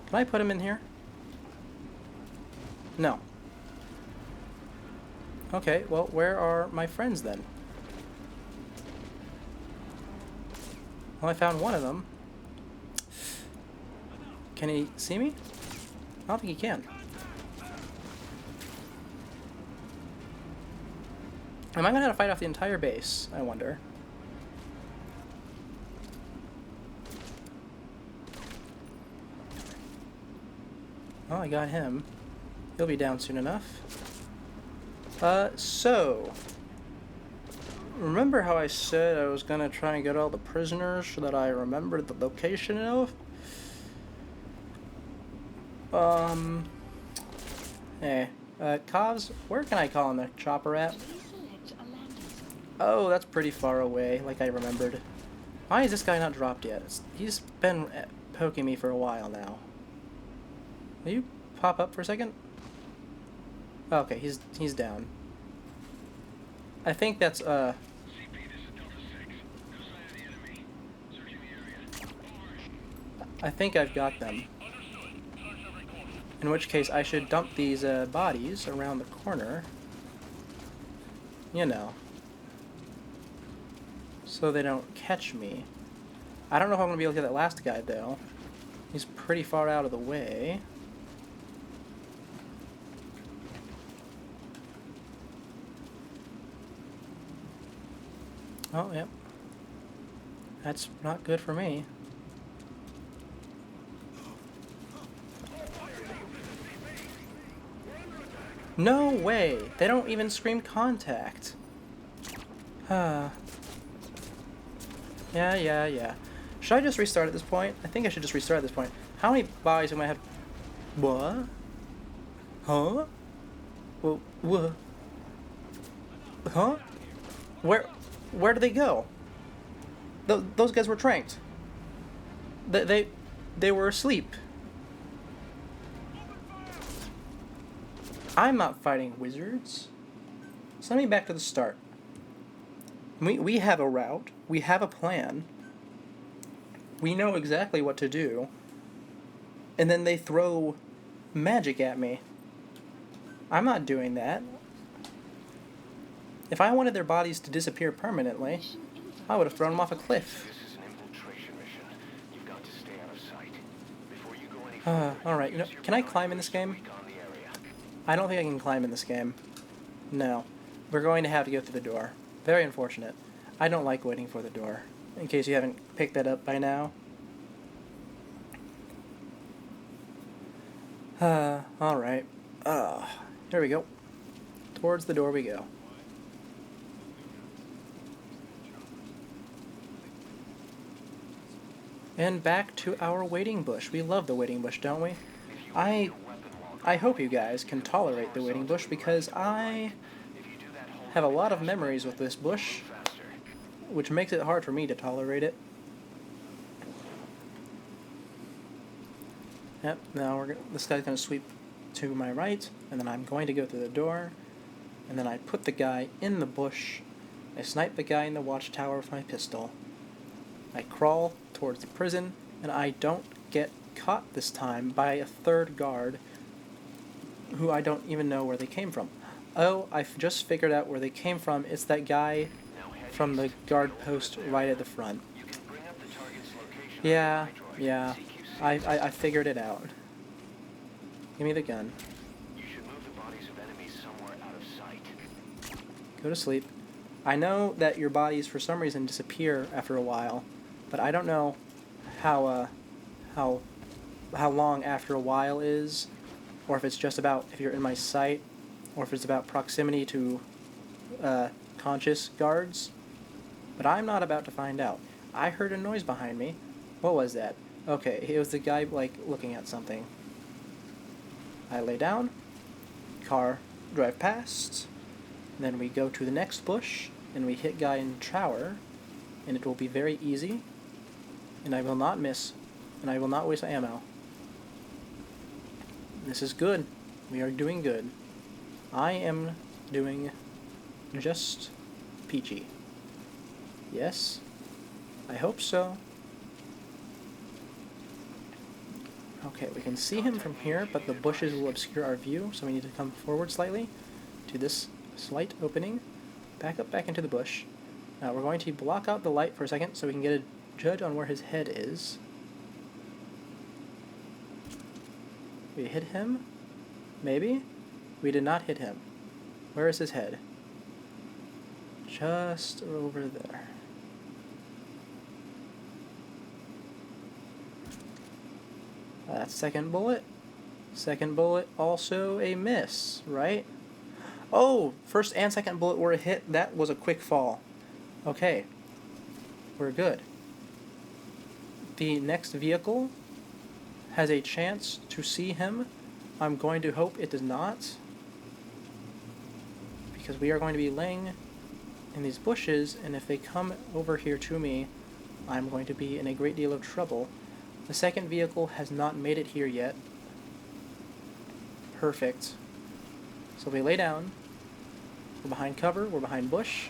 Speaker 1: Can I put him in here? No. Okay, well, where are my friends then? Well, I found one of them. Can he see me? I don't think he can. Am I gonna have to fight off the entire base? I wonder. Oh, I got him. He'll be down soon enough. So... Remember how I said I was gonna try and get all the prisoners so that I remembered the location of? Cos, where can I call him the chopper at?
Speaker 4: Please select a landing zone.
Speaker 1: Oh, that's pretty far away, like I remembered. Why is this guy not dropped yet? He's been poking me for a while now. Will you pop up for a second? Oh, okay, he's down. I think that's,
Speaker 2: CP, this is Delta 6. No sign of the enemy. Searching the area.
Speaker 1: I think I've got them. In which case, I should dump these bodies around the corner. You know. So they don't catch me. I don't know if I'm going to be able to get that last guy, though. He's pretty far out of the way. Oh, yep. That's not good for me. No way! They don't even scream contact. Yeah. Should I just restart at this point? I think I should just restart at this point. How many bodies am I have? What? Huh? Well, what? Huh? Where do they go? Those guys were tranked. They were asleep. I'm not fighting wizards. Send me back to the start. We have a route. We have a plan. We know exactly what to do. And then they throw magic at me. I'm not doing that. If I wanted their bodies to disappear permanently,
Speaker 4: Mission info
Speaker 1: I would have
Speaker 4: has
Speaker 1: thrown
Speaker 4: been
Speaker 1: them off a cliff.
Speaker 2: This is an infiltration mission. You've got to stay out of sight. Before you go any further,
Speaker 1: Alright,
Speaker 2: use your
Speaker 1: can I climb in this game?
Speaker 2: binoculars to recon the area.
Speaker 1: I don't think I can climb in this game. No. We're going to have to go through the door. Very unfortunate. I don't like waiting for the door. In case you haven't picked that up by now. Alright. Here we go. Towards the door we go. And back to our waiting bush. We love the waiting bush, don't we? I hope you guys can tolerate the waiting bush because I have a lot of memories with this bush,
Speaker 2: Faster.
Speaker 1: which makes it hard for me to tolerate it. Yep, now this guy's gonna sweep to my right, and then I'm going to go through the door, and then I put the guy in the bush. I snipe the guy in the watchtower with my pistol. I crawl towards the prison, and I don't get caught this time by a third guard who I don't even know where they came from. Oh, I've just figured out where they came from. It's that guy
Speaker 2: Now head
Speaker 1: from the
Speaker 2: east to
Speaker 1: guard
Speaker 2: old
Speaker 1: post
Speaker 2: prison
Speaker 1: right
Speaker 2: area.
Speaker 1: at the front.
Speaker 2: You can bring up the target's location
Speaker 1: Yeah,
Speaker 2: on your iDroid
Speaker 1: yeah.
Speaker 2: CQC.
Speaker 1: I figured it out. Give me the gun.
Speaker 2: You should move the bodies of enemies somewhere out of sight.
Speaker 1: Go to sleep. I know that your bodies for some reason disappear after a while, but I don't know how long after a while is, or if it's just about if you're in my sight, or if it's about proximity to conscious guards. But I'm not about to find out. I heard a noise behind me. What was that? Okay, it was the guy like looking at something. I lay down, car drive past, then we go to the next bush, and we hit guy in tower, and it will be very easy, and I will not miss, and I will not waste ammo. This is good. We are doing good. I am doing just peachy. Yes? I hope so. Okay, we can see him from here, but the bushes will obscure our view, so we need to come forward slightly to this slight opening. Back up back into the bush. Now we're going to block out the light for a second so we can get a judge on where his head is. We hit him? Maybe? We did not hit him. Where is his head? Just over there. That's second bullet. Second bullet also a miss, right? Oh, first and second bullet were a hit. That was a quick fall. Okay. We're good. The next vehicle has a chance to see him. I'm going to hope it does not, because we are going to be laying in these bushes, and if they come over here to me, I'm going to be in a great deal of trouble. The second vehicle has not made it here yet. Perfect. So we lay down. We're behind cover. We're behind bush.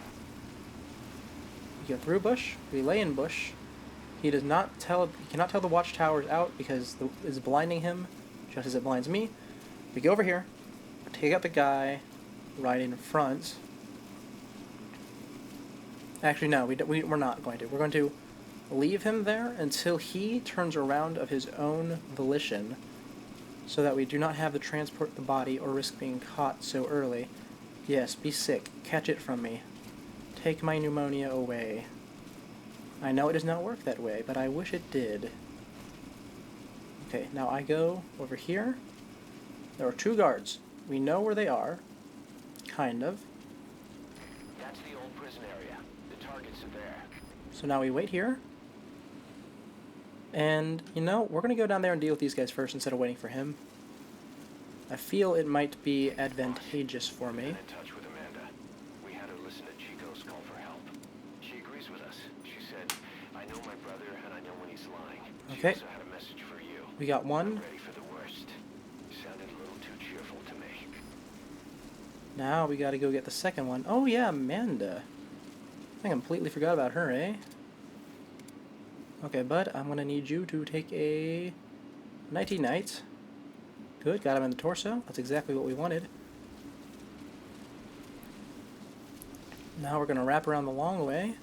Speaker 1: We go through bush. We lay in bush. He does not tell. He cannot tell the watchtower's out because it's blinding him, just as it blinds me. We go over here. Take out the guy right in front. Actually, no. We're not going to. We're going to leave him there until he turns around of his own volition, so that we do not have to transport the body or risk being caught so early. Yes, be sick. Catch it from me. Take my pneumonia away. I know it does not work that way, but I wish it did. Okay, now I go over here. There are two guards. We know where they are. Kind of.
Speaker 2: That's the old prison area. The targets are there.
Speaker 1: So now we wait here. And, you know, we're going to go down there and deal with these guys first instead of waiting for him. I feel it might be advantageous for me.
Speaker 2: Been in touch with Amanda. We had her listen to Chico's call for help. She agrees with us. She said, I know my brother and I know when he's lying.
Speaker 1: Okay.
Speaker 2: She also had a message for you.
Speaker 1: We got
Speaker 2: I'm
Speaker 1: one.
Speaker 2: ready for the worst. Sounded a little too cheerful to me.
Speaker 1: Now we got to go get the second one. Oh yeah, Amanda. I completely forgot about her, eh? Okay, bud, I'm going to need you to take a nighty-night. Good, got him in the torso. That's exactly what we wanted. Now we're going to wrap around the long way.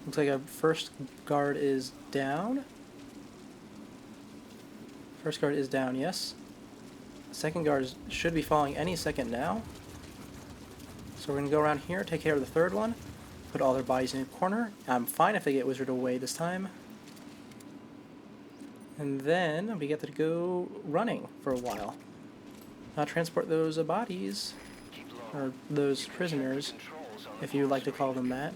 Speaker 1: Looks like our first guard is down. First guard is down, yes. Second guard should be falling any second now. So we're going to go around here, take care of the third one. Put all their bodies in a corner. I'm fine if they get wizarded away this time. And then we get to go running for a while. Now transport those bodies,
Speaker 2: Keep low.
Speaker 1: or those
Speaker 2: You can check the
Speaker 1: prisoners,
Speaker 2: controls on the
Speaker 1: if you would like to
Speaker 2: phone
Speaker 1: call
Speaker 2: screen.
Speaker 1: them that.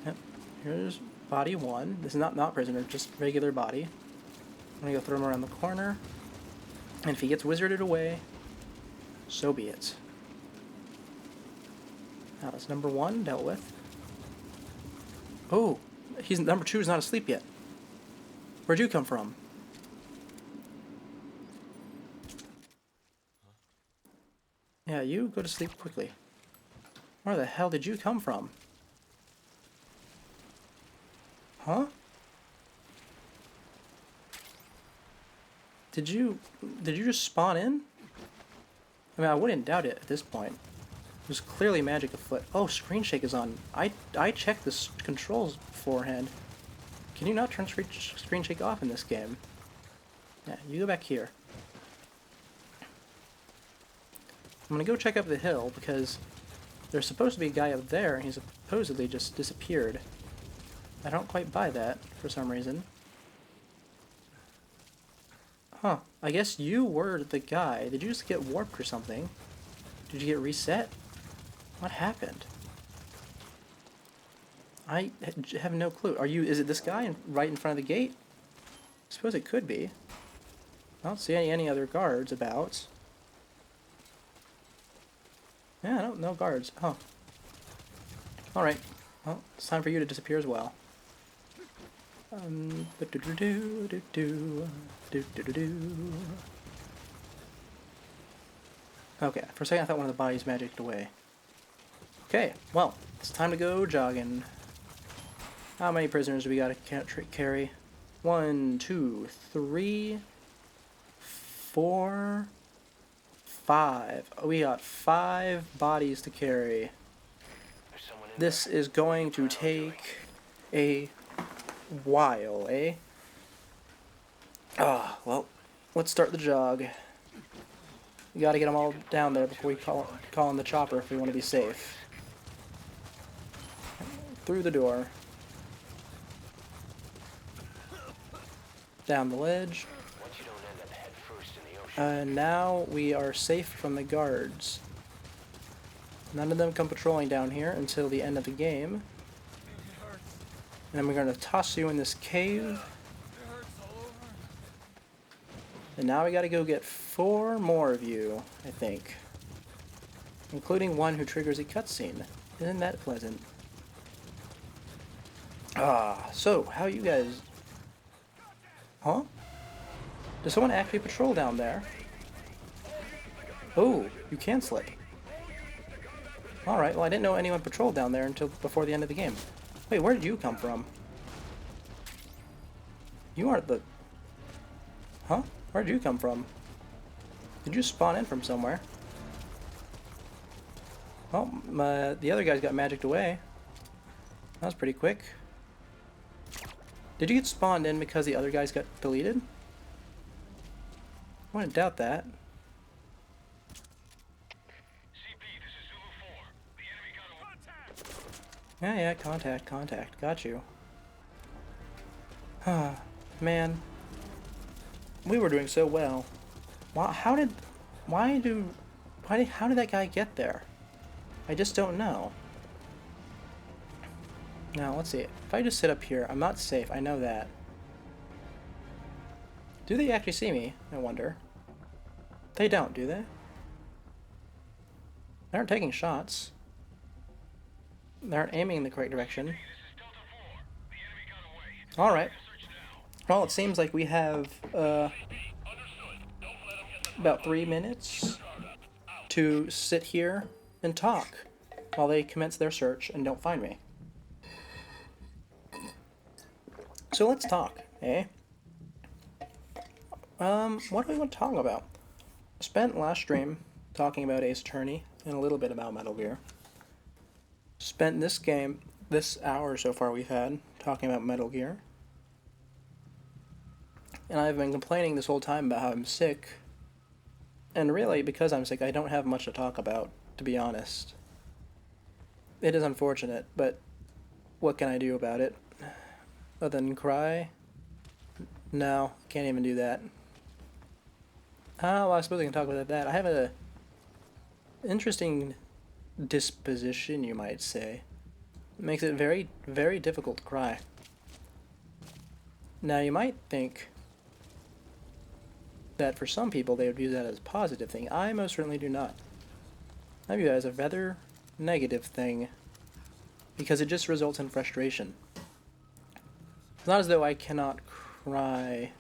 Speaker 1: Yep. Here's body one. This is not prisoner, just regular body. I'm gonna go throw him around the corner. And if he gets wizarded away, so be it. Now that's number one dealt with. Oh, number two is not asleep yet. Where'd you come from? Yeah, you go to sleep quickly. Where the hell did you come from? Huh? Did you just spawn in? I mean, I wouldn't doubt it at this point. There's clearly magic afoot. Oh, screen shake is on. I checked the controls beforehand. Can you not turn screen shake off in this game? Yeah, you go back here. I'm gonna go check up the hill because there's supposed to be a guy up there and he supposedly just disappeared. I don't quite buy that for some reason. Huh. I guess you were the guy. Did you just get warped or something? Did you get reset? What happened? I have no clue. Is it this guy right in front of the gate? I suppose it could be. I don't see any other guards about. Yeah, no guards. Oh. Alright. Well, it's time for you to disappear as well. Okay, for a second I thought one of the bodies magicked away. Okay, well, it's time to go jogging. How many prisoners do we gotta carry? 1, 2, 3, 4, 5. We got 5 bodies to carry.
Speaker 2: There's someone in
Speaker 1: This is going to take a while, eh? Ah, well, let's start the jog. We gotta get them all down there before we call in the chopper if we want to be safe. Through the door. Down the ledge.
Speaker 2: Once you don't end up head first in the ocean.
Speaker 1: And now we are safe from the guards. None of them come patrolling down here until the end of the game. And then we're going to toss you in this cave. And now we gotta go get 4 more of you, I think. Including one who triggers a cutscene. Isn't that pleasant? Ah, so, how you guys... Huh? Does someone actually patrol down there? Oh, you can slip. Alright, well I didn't know anyone patrolled down there until before the end of the game. Wait, where did you come from? You aren't the... Huh? Where did you come from? Did you spawn in from somewhere? Oh, the other guys got magicked away. That was pretty quick. Did you get spawned in because the other guys got deleted? I wouldn't doubt that.
Speaker 2: CP, this is Zulu 4. The enemy got a...
Speaker 1: Yeah, contact. Got you. Man. We were doing so well. Wow, how did that guy get there? I just don't know. Now, let's see. If I just sit up here, I'm not safe. I know that. Do they actually see me? I wonder. They don't, do they? They aren't taking shots. They aren't aiming in the correct direction. Alright. Well, it seems like we have about 3 minutes to sit here and talk while they commence their search and don't find me. So let's talk, eh? What do we want to talk about? I spent last stream talking about Ace Attorney and a little bit about Metal Gear. Spent this hour so far we've had, talking about Metal Gear. And I've been complaining this whole time about how I'm sick. And really, because I'm sick, I don't have much to talk about, to be honest. It is unfortunate, but what can I do about it? Other than cry? No, can't even do that. Oh, well, I suppose I can talk about that. I have a interesting disposition, you might say. It makes it very, very difficult to cry. Now, you might think that for some people they would view that as a positive thing. I most certainly do not. I view that as a rather negative thing because it just results in frustration. It's not as though I cannot cry,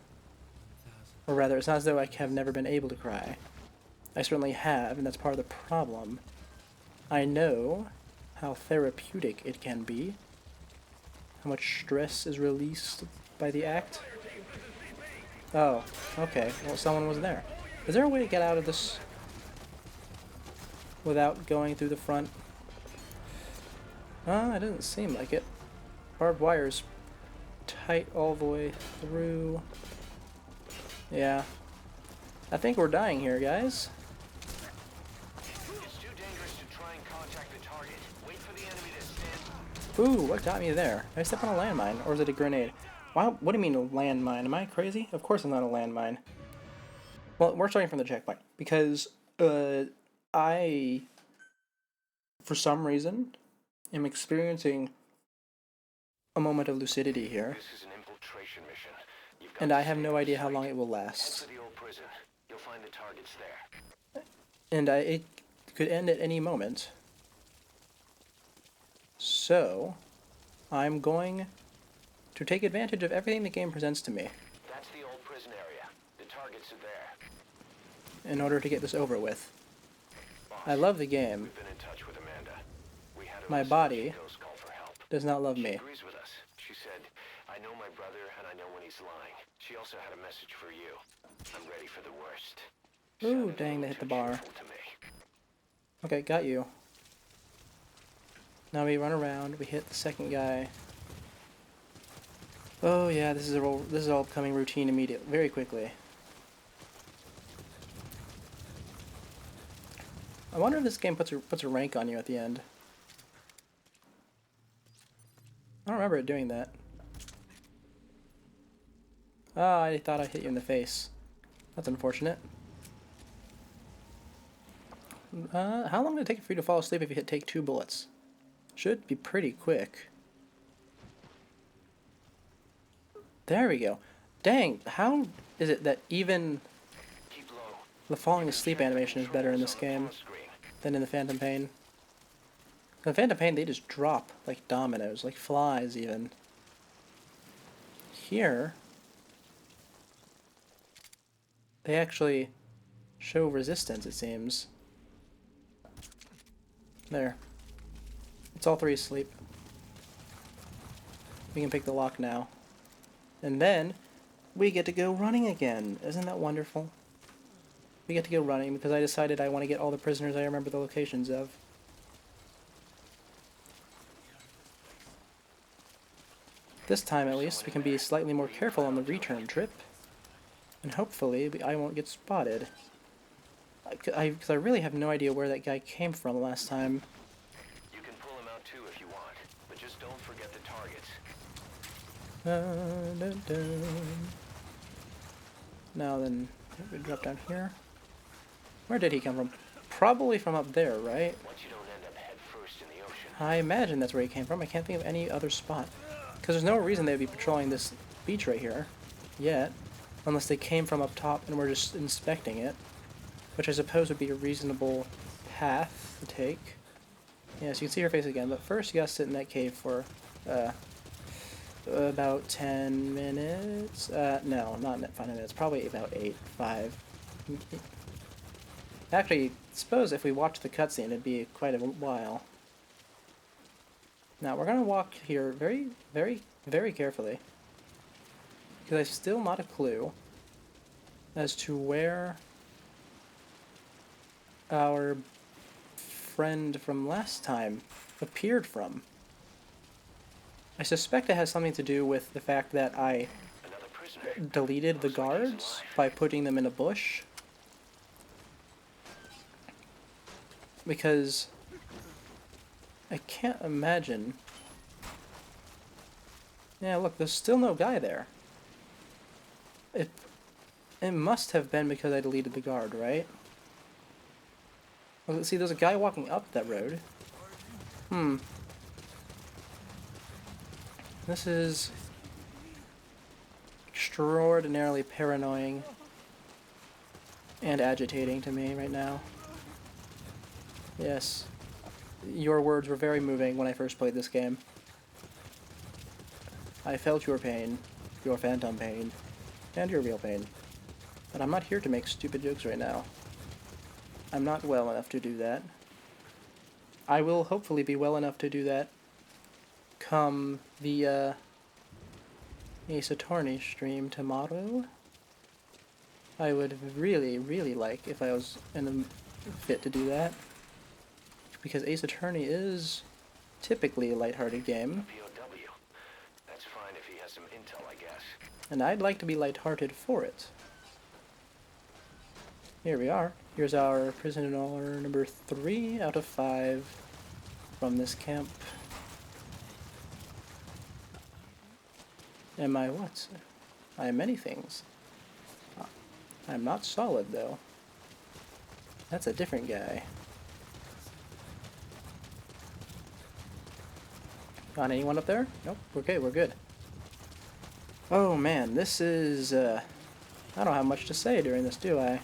Speaker 1: or rather, it's not as though I have never been able to cry. I certainly have, and that's part of the problem. I know how therapeutic it can be, how much stress is released by the act. Oh, okay. Well, someone was there. Is there a way to get out of this without going through the front? It doesn't seem like it. Barbed wire's tight all the way through. Yeah. I think we're dying here, guys.
Speaker 2: It's too dangerous to try and contact the target. Wait for the enemy to stand.
Speaker 1: Ooh, what got me there? Did I step on a landmine, or is it a grenade? Wow, what do you mean a landmine? Am I crazy? Of course it's not a landmine. Well, we're starting from the checkpoint, because, I, for some reason, am experiencing a moment of lucidity here,
Speaker 2: This is an infiltration mission. You've got
Speaker 1: and
Speaker 2: to
Speaker 1: I have
Speaker 2: stay
Speaker 1: no
Speaker 2: on the
Speaker 1: idea how
Speaker 2: site.
Speaker 1: long it will
Speaker 2: Head
Speaker 1: last.
Speaker 2: for the old prison. You'll find the targets there.
Speaker 1: And it could end at any moment. So, I'm going to take advantage of everything the game presents to me
Speaker 2: That's the old prison area. The targets are there.
Speaker 1: in order to get this over with.
Speaker 2: Boss,
Speaker 1: I love the game.
Speaker 2: we've been in touch with Amanda. We had her
Speaker 1: My
Speaker 2: listen to
Speaker 1: body
Speaker 2: Chico's call for help.
Speaker 1: does not love
Speaker 2: She
Speaker 1: me.
Speaker 2: agrees with us. She said, I know my brother and I know when he's lying. She also had a message for you. I'm ready for the worst.
Speaker 1: Ooh,
Speaker 2: Sounded a
Speaker 1: dang, they
Speaker 2: little
Speaker 1: hit the
Speaker 2: too
Speaker 1: bar.
Speaker 2: cheerful to me.
Speaker 1: Okay, got you. Now we run around, we hit the second guy. Oh yeah, this is all becoming routine immediately, very quickly. I wonder if this game puts a rank on you at the end. I don't remember it doing that. Ah, I thought I hit you in the face. That's unfortunate. How long did it take for you to fall asleep if you take 2 bullets? Should be pretty quick. There we go. Dang, how is it that even
Speaker 2: Keep low.
Speaker 1: the falling asleep animation is better in this
Speaker 2: Controls on the
Speaker 1: game
Speaker 2: phone screen.
Speaker 1: than in the Phantom Pain? In the Phantom Pain, they just drop like dominoes, like flies even. Here, they actually show resistance, it seems. There. It's all 3 asleep. We can pick the lock now. And then, we get to go running again. Isn't that wonderful? We get to go running because I decided I want to get all the prisoners I remember the locations of. This time, at least, we can be slightly more careful on the return trip. And hopefully, I won't get spotted. Because I really have no idea where that guy came from last time.
Speaker 2: You can pull him out too if you want, but just don't forget the targets.
Speaker 1: Dun, dun, dun. Now then, we drop down here. Where did he come from? Probably from up there, right?
Speaker 2: Once you don't end up head first in the ocean.
Speaker 1: I imagine that's where he came from. I can't think of any other spot. Because there's no reason they'd be patrolling this beach right here. Yet. Unless they came from up top and we're just inspecting it. Which I suppose would be a reasonable path to take. Yes, you can see her face again. But first you gotta sit in that cave for, about 10 minutes. No, not 5 minutes. Probably about 8, 5. Actually, I suppose if we watch the cutscene, it'd be quite a while. Now, we're going to walk here very, very, very carefully. Because I've still not a clue as to where our friend from last time appeared from. I suspect it has something to do with the fact that I
Speaker 2: Another prisoner.
Speaker 1: deleted the guards by putting them in a bush. Because I can't imagine. Yeah, look, there's still no guy there. It must have been because I deleted the guard, right? Well, see, there's a guy walking up that road. This is extraordinarily paranoid and agitating to me right now. Yes. Your words were very moving when I first played this game. I felt your pain, your phantom pain, and your real pain. But I'm not here to make stupid jokes right now. I'm not well enough to do that. I will hopefully be well enough to do that come the Ace Attorney stream tomorrow. I would really, really like if I was in the fit to do that. Because Ace Attorney is typically a lighthearted game.
Speaker 2: POW. That's fine if he has some intel, I guess.
Speaker 1: And I'd like to be lighthearted for it. Here we are. Here's our prisoner number 3 out of 5 from this camp. Am I what? I am many things. I'm not solid, though. That's a different guy. Got anyone up there? Nope. Okay, we're good. Oh man, this is, I don't have much to say during this, do I?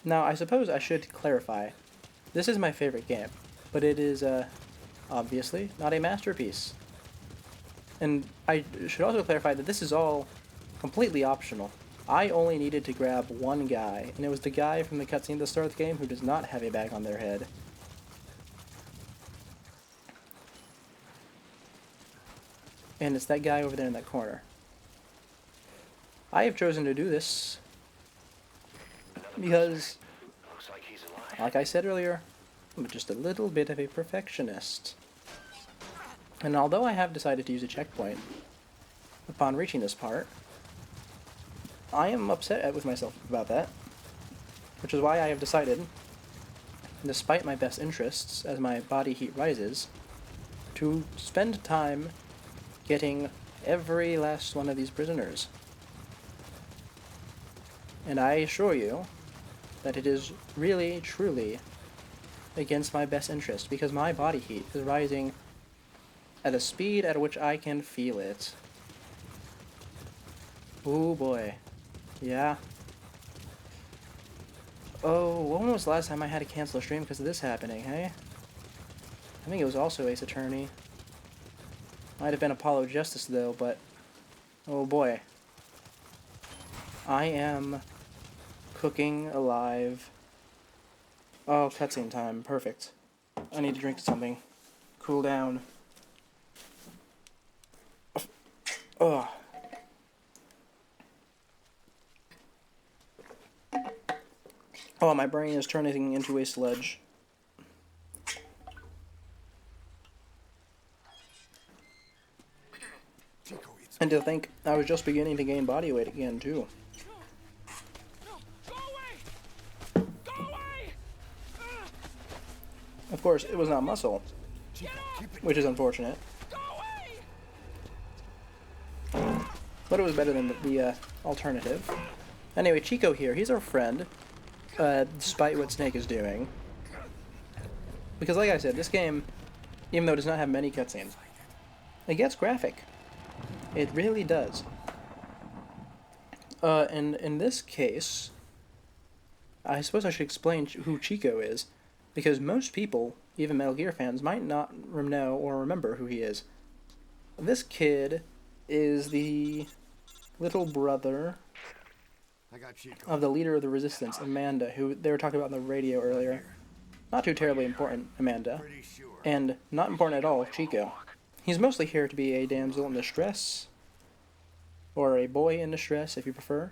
Speaker 1: Now, I suppose I should clarify. This is my favorite game, but it is, obviously not a masterpiece. And I should also clarify that this is all completely optional. I only needed to grab one guy, and it was the guy from the cutscene at the start of the game who does not have a bag on their head. And it's that guy over there in that corner. I have chosen to do this because,
Speaker 2: Looks like he's alive.
Speaker 1: like I said earlier, I'm just a little bit of a perfectionist. And although I have decided to use a checkpoint upon reaching this part, I am upset with myself about that. Which is why I have decided, despite my best interests as my body heat rises, to spend time getting every last one of these prisoners. And I assure you that it is really, truly against my best interest, because my body heat is rising at a speed at which I can feel it. Oh boy. Yeah. Oh, when was the last time I had to cancel a stream because of this happening, hey? I think it was also Ace Attorney. Might have been Apollo Justice though, but oh boy. I am cooking alive. Oh, cutscene time. Perfect. I need to drink something. Cool down. Ugh. Oh, my brain is turning into a sludge. And to think I was just beginning to gain body weight again, too.
Speaker 3: No! Go away! Go away!
Speaker 1: Of course, it was not muscle, which is unfortunate.
Speaker 3: Go away!
Speaker 1: But it was better than the alternative. Anyway, Chico here, he's our friend, despite what Snake is doing. Because like I said, this game, even though it does not have many cutscenes, it gets graphic. It really does. And in this case, I suppose I should explain who Chico is, because most people, even Metal Gear fans, might not know or remember who he is. This kid is the little brother of the leader of the Resistance, Amanda, who they were talking about on the radio earlier. Not too terribly important, Amanda. And not important at all, Chico. He's mostly here to be a damsel in distress, or a boy in distress, if you prefer,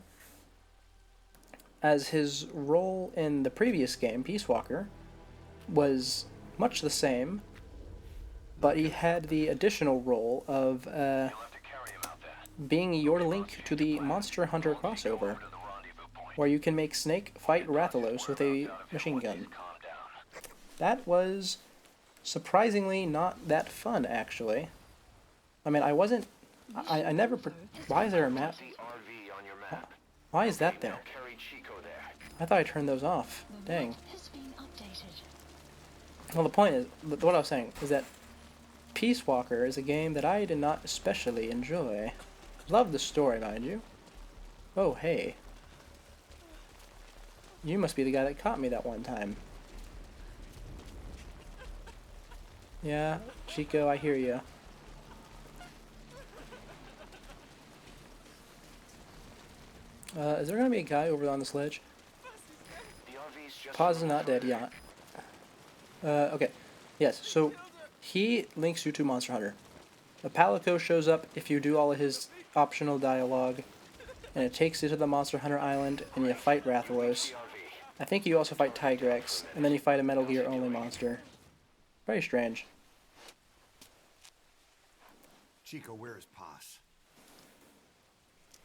Speaker 1: as his role in the previous game, Peace Walker, was much the same, but he had the additional role of
Speaker 2: You'll have to carry him out there.
Speaker 1: being your link to the Monster Hunter crossover,
Speaker 2: To the rendezvous point.
Speaker 1: where you can make Snake fight Rathalos with a machine gun.
Speaker 2: Calm down.
Speaker 1: That was surprisingly not that fun, actually. I mean, I never... Why is there a map?
Speaker 2: The RV on your map.
Speaker 1: Why is that there?
Speaker 2: Now carry Chico there.
Speaker 1: I thought I turned those off.
Speaker 4: The
Speaker 1: Dang.
Speaker 4: map has been updated.
Speaker 1: Well, the point is, what I was saying is that Peace Walker is a game that I did not especially enjoy. Love the story, mind you. Oh, hey. You must be the guy that caught me that one time. Yeah, Chico, I hear ya. Is there gonna be a guy over on this ledge?
Speaker 2: The RV's
Speaker 1: Paz is not dead yet. Okay. Yes, so he links you to Monster Hunter. A Palico shows up if you do all of his optional dialogue, and it takes you to the Monster Hunter Island, and you fight Rathalos. I think you also fight Tigrex, and then you fight a Metal Gear only monster. Very strange.
Speaker 5: Chico, where is Paz?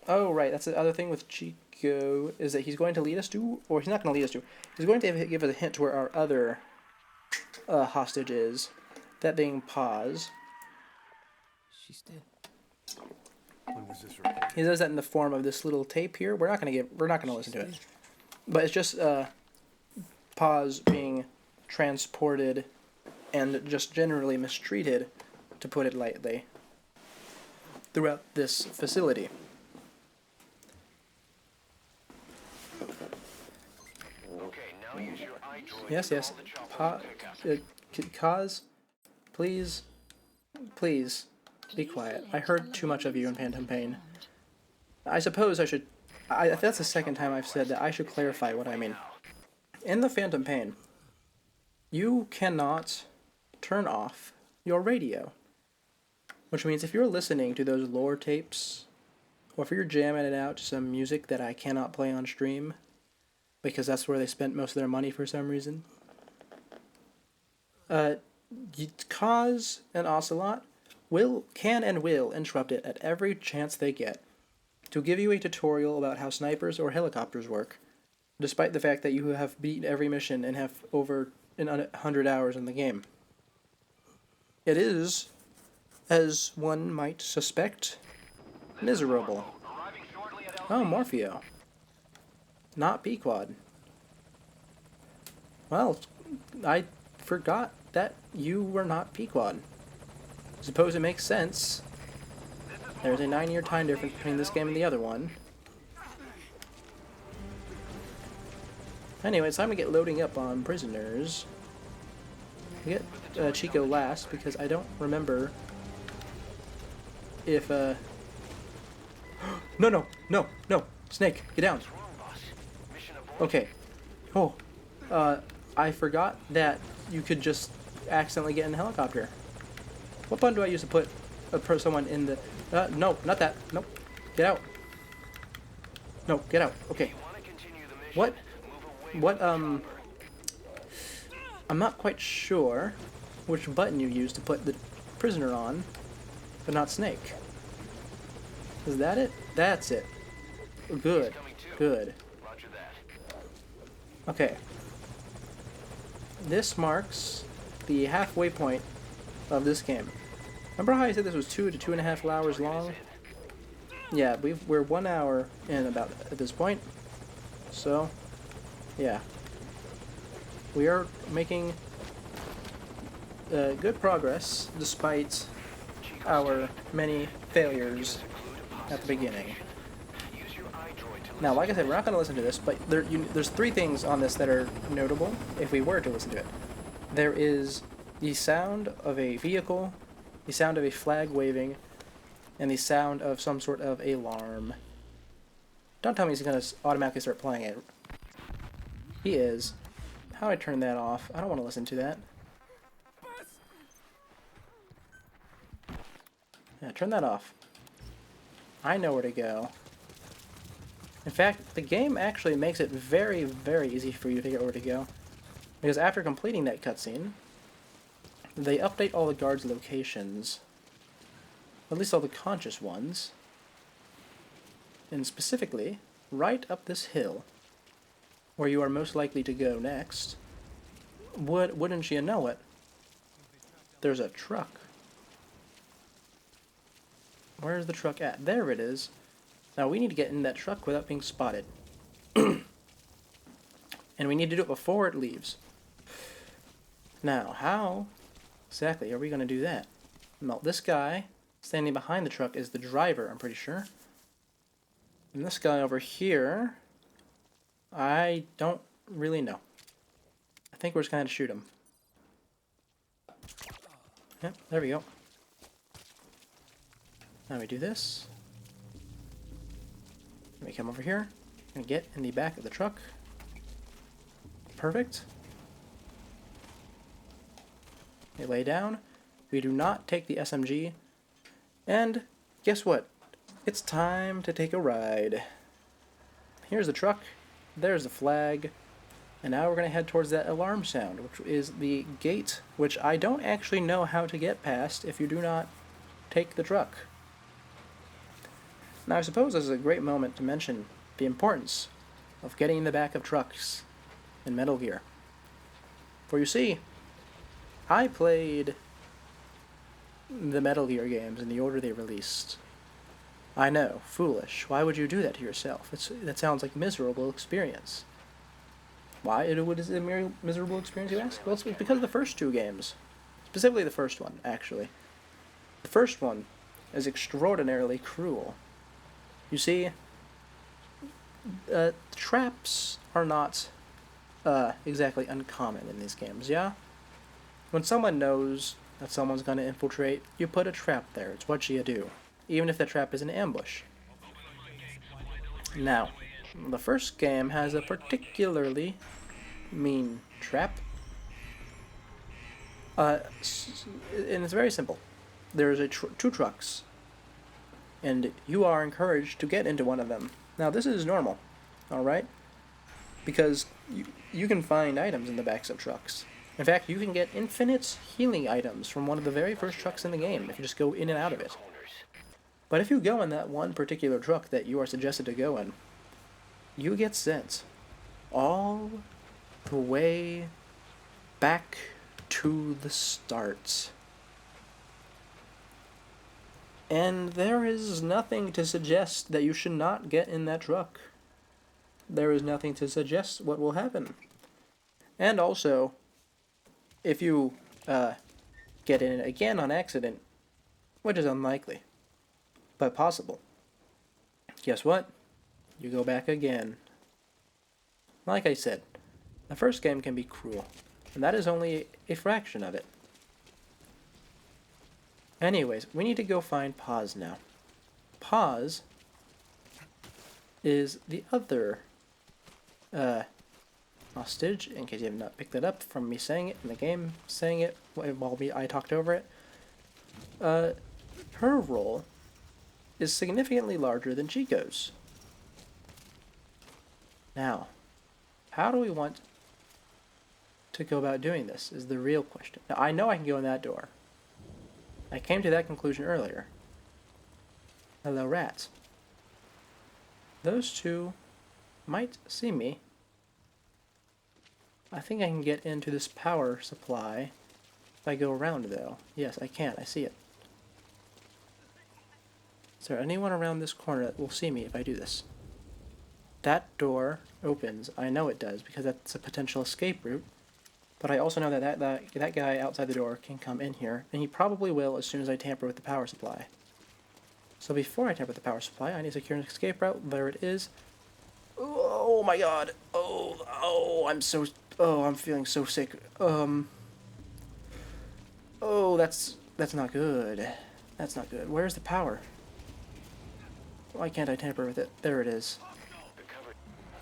Speaker 1: Oh, right, that's the other thing with Chico, is that he's going to lead us to, or he's not going to lead us to, he's going to give us a hint to where our other hostage is. That being Paz.
Speaker 3: She's dead.
Speaker 5: When was this recorded?
Speaker 1: He does that in the form of this little tape here. We're not gonna listen to it. But it's just Paz being transported and just generally mistreated, to put it lightly, throughout this facility.
Speaker 2: Okay, now use your eye droid
Speaker 1: Yes,
Speaker 2: to
Speaker 1: yes.
Speaker 2: call the chopper to pick up.
Speaker 1: Kaz, please, be quiet. I heard too much of you in Phantom Pain. I suppose I should... that's the second time I've said that. I should clarify what I mean. In the Phantom Pain, you cannot turn off your radio. Which means if you're listening to those lore tapes, or if you're jamming it out to some music that I cannot play on stream, because that's where they spent most of their money for some reason, Kaz and Ocelot can and will interrupt it at every chance they get to give you a tutorial about how snipers or helicopters work, despite the fact that you have beaten every mission and have over 100 hours in the game. It is, as one might suspect, miserable. Oh, Morpheo. Not Pequod. Well, I forgot that you were not Pequod. Suppose it makes sense. There's a 9-year time difference between this game and the other one. Anyway, it's time to get loading up on prisoners. We get Chico last because I don't remember if No, Snake, get down. Okay. Oh, I forgot that you could just accidentally get in a helicopter. What button do I use to put someone in the... no, not that. Nope. Get out. No, get out. Okay. What? I'm not quite sure which button you use to put the prisoner on, but not Snake. Is that it? That's it. Good. Good. Okay. This marks the halfway point of this game. Remember how I said this was 2 to 2.5 hours long? Yeah, we're 1 hour in about at this point. So, yeah. We are making good progress despite our many failures at the beginning. Now, like I said, we're not going to listen to this, but there's 3 things on this that are notable if we were to listen to it. There is the sound of a vehicle, the sound of a flag waving, and the sound of some sort of alarm. Don't tell me he's going to automatically start playing it. He is. How do I turn that off? I don't want to listen to that. Yeah, turn that off. I know where to go. In fact, the game actually makes it very, very easy for you to figure out where to go. Because after completing that cutscene, they update all the guards' locations. At least all the conscious ones. And specifically, right up this hill, where you are most likely to go next, wouldn't you know it, there's a truck. Where's the truck at? There it is. Now we need to get in that truck without being spotted. And we need to do it before it leaves. Now, how exactly are we going to do that? Well, this guy standing behind the truck is the driver, I'm pretty sure. And this guy over here, I don't really know. I think we're just going to have to shoot him. Yep, there we go. Now we do this. We come over here and get in the back of the truck. Perfect. They lay down. We do not take the SMG. And guess what? It's time to take a ride. Here's the truck. There's the flag. And now we're going to head towards that alarm sound, which is the gate, which I don't actually know how to get past if you do not take the truck. Now I suppose this is a great moment to mention the importance of getting in the back of trucks in Metal Gear. For you see, I played the Metal Gear games in the order they released. I know, foolish. Why would you do that to yourself? That sounds like a miserable experience. Why is it a miserable experience, you ask? Well, it's because of the first two games. Specifically the first one, actually. The first one is extraordinarily cruel. You see, traps are not exactly uncommon in these games, yeah? When someone knows that someone's going to infiltrate, you put a trap there. It's what you do, even if that trap is an ambush. Now, the first game has a particularly mean trap. And it's very simple. There's two trucks, and you are encouraged to get into one of them. Now, this is normal, alright? Because you can find items in the backs of trucks. In fact, you can get infinite healing items from one of the very first trucks in the game if you just go in and out of it. But if you go in that one particular truck that you are suggested to go in, you get sent all the way back to the start. And there is nothing to suggest that you should not get in that truck. There is nothing to suggest what will happen. And also, if you get in it again on accident, which is unlikely, but possible, guess what? You go back again. Like I said, the first game can be cruel, and that is only a fraction of it. Anyways, we need to go find Paz now. Paz is the other hostage, in case you have not picked that up from me saying it in the game, saying it while I talked over it. Her role is significantly larger than Chico's. Now, how do we want to go about doing this is the real question. Now, I know I can go in that door. I came to that conclusion earlier. Hello, rats. Those two might see me. I think I can get into this power supply if I go around, though. Yes, I can. I see it. Is there anyone around this corner that will see me if I do this? That door opens. I know it does, because that's a potential escape route. But I also know that that guy outside the door can come in here, and he probably will as soon as I tamper with the power supply. So before I tamper with the power supply, I need to secure an escape route. There it is. Oh my god. I'm feeling so sick. Oh, that's not good. That's not good. Where's the power? Why can't I tamper with it? There it is.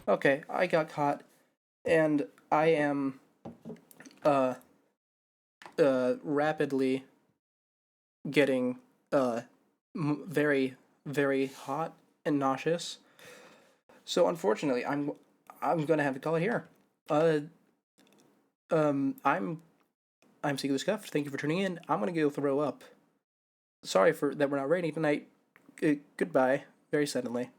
Speaker 1: Okay, I got caught, and I am rapidly getting very, very hot and nauseous. So unfortunately, I'm gonna have to call it here. I'm Seeker the Scuffed. Thank you for tuning in. I'm gonna go throw up. Sorry for that we're not raiding tonight. Goodbye, very suddenly.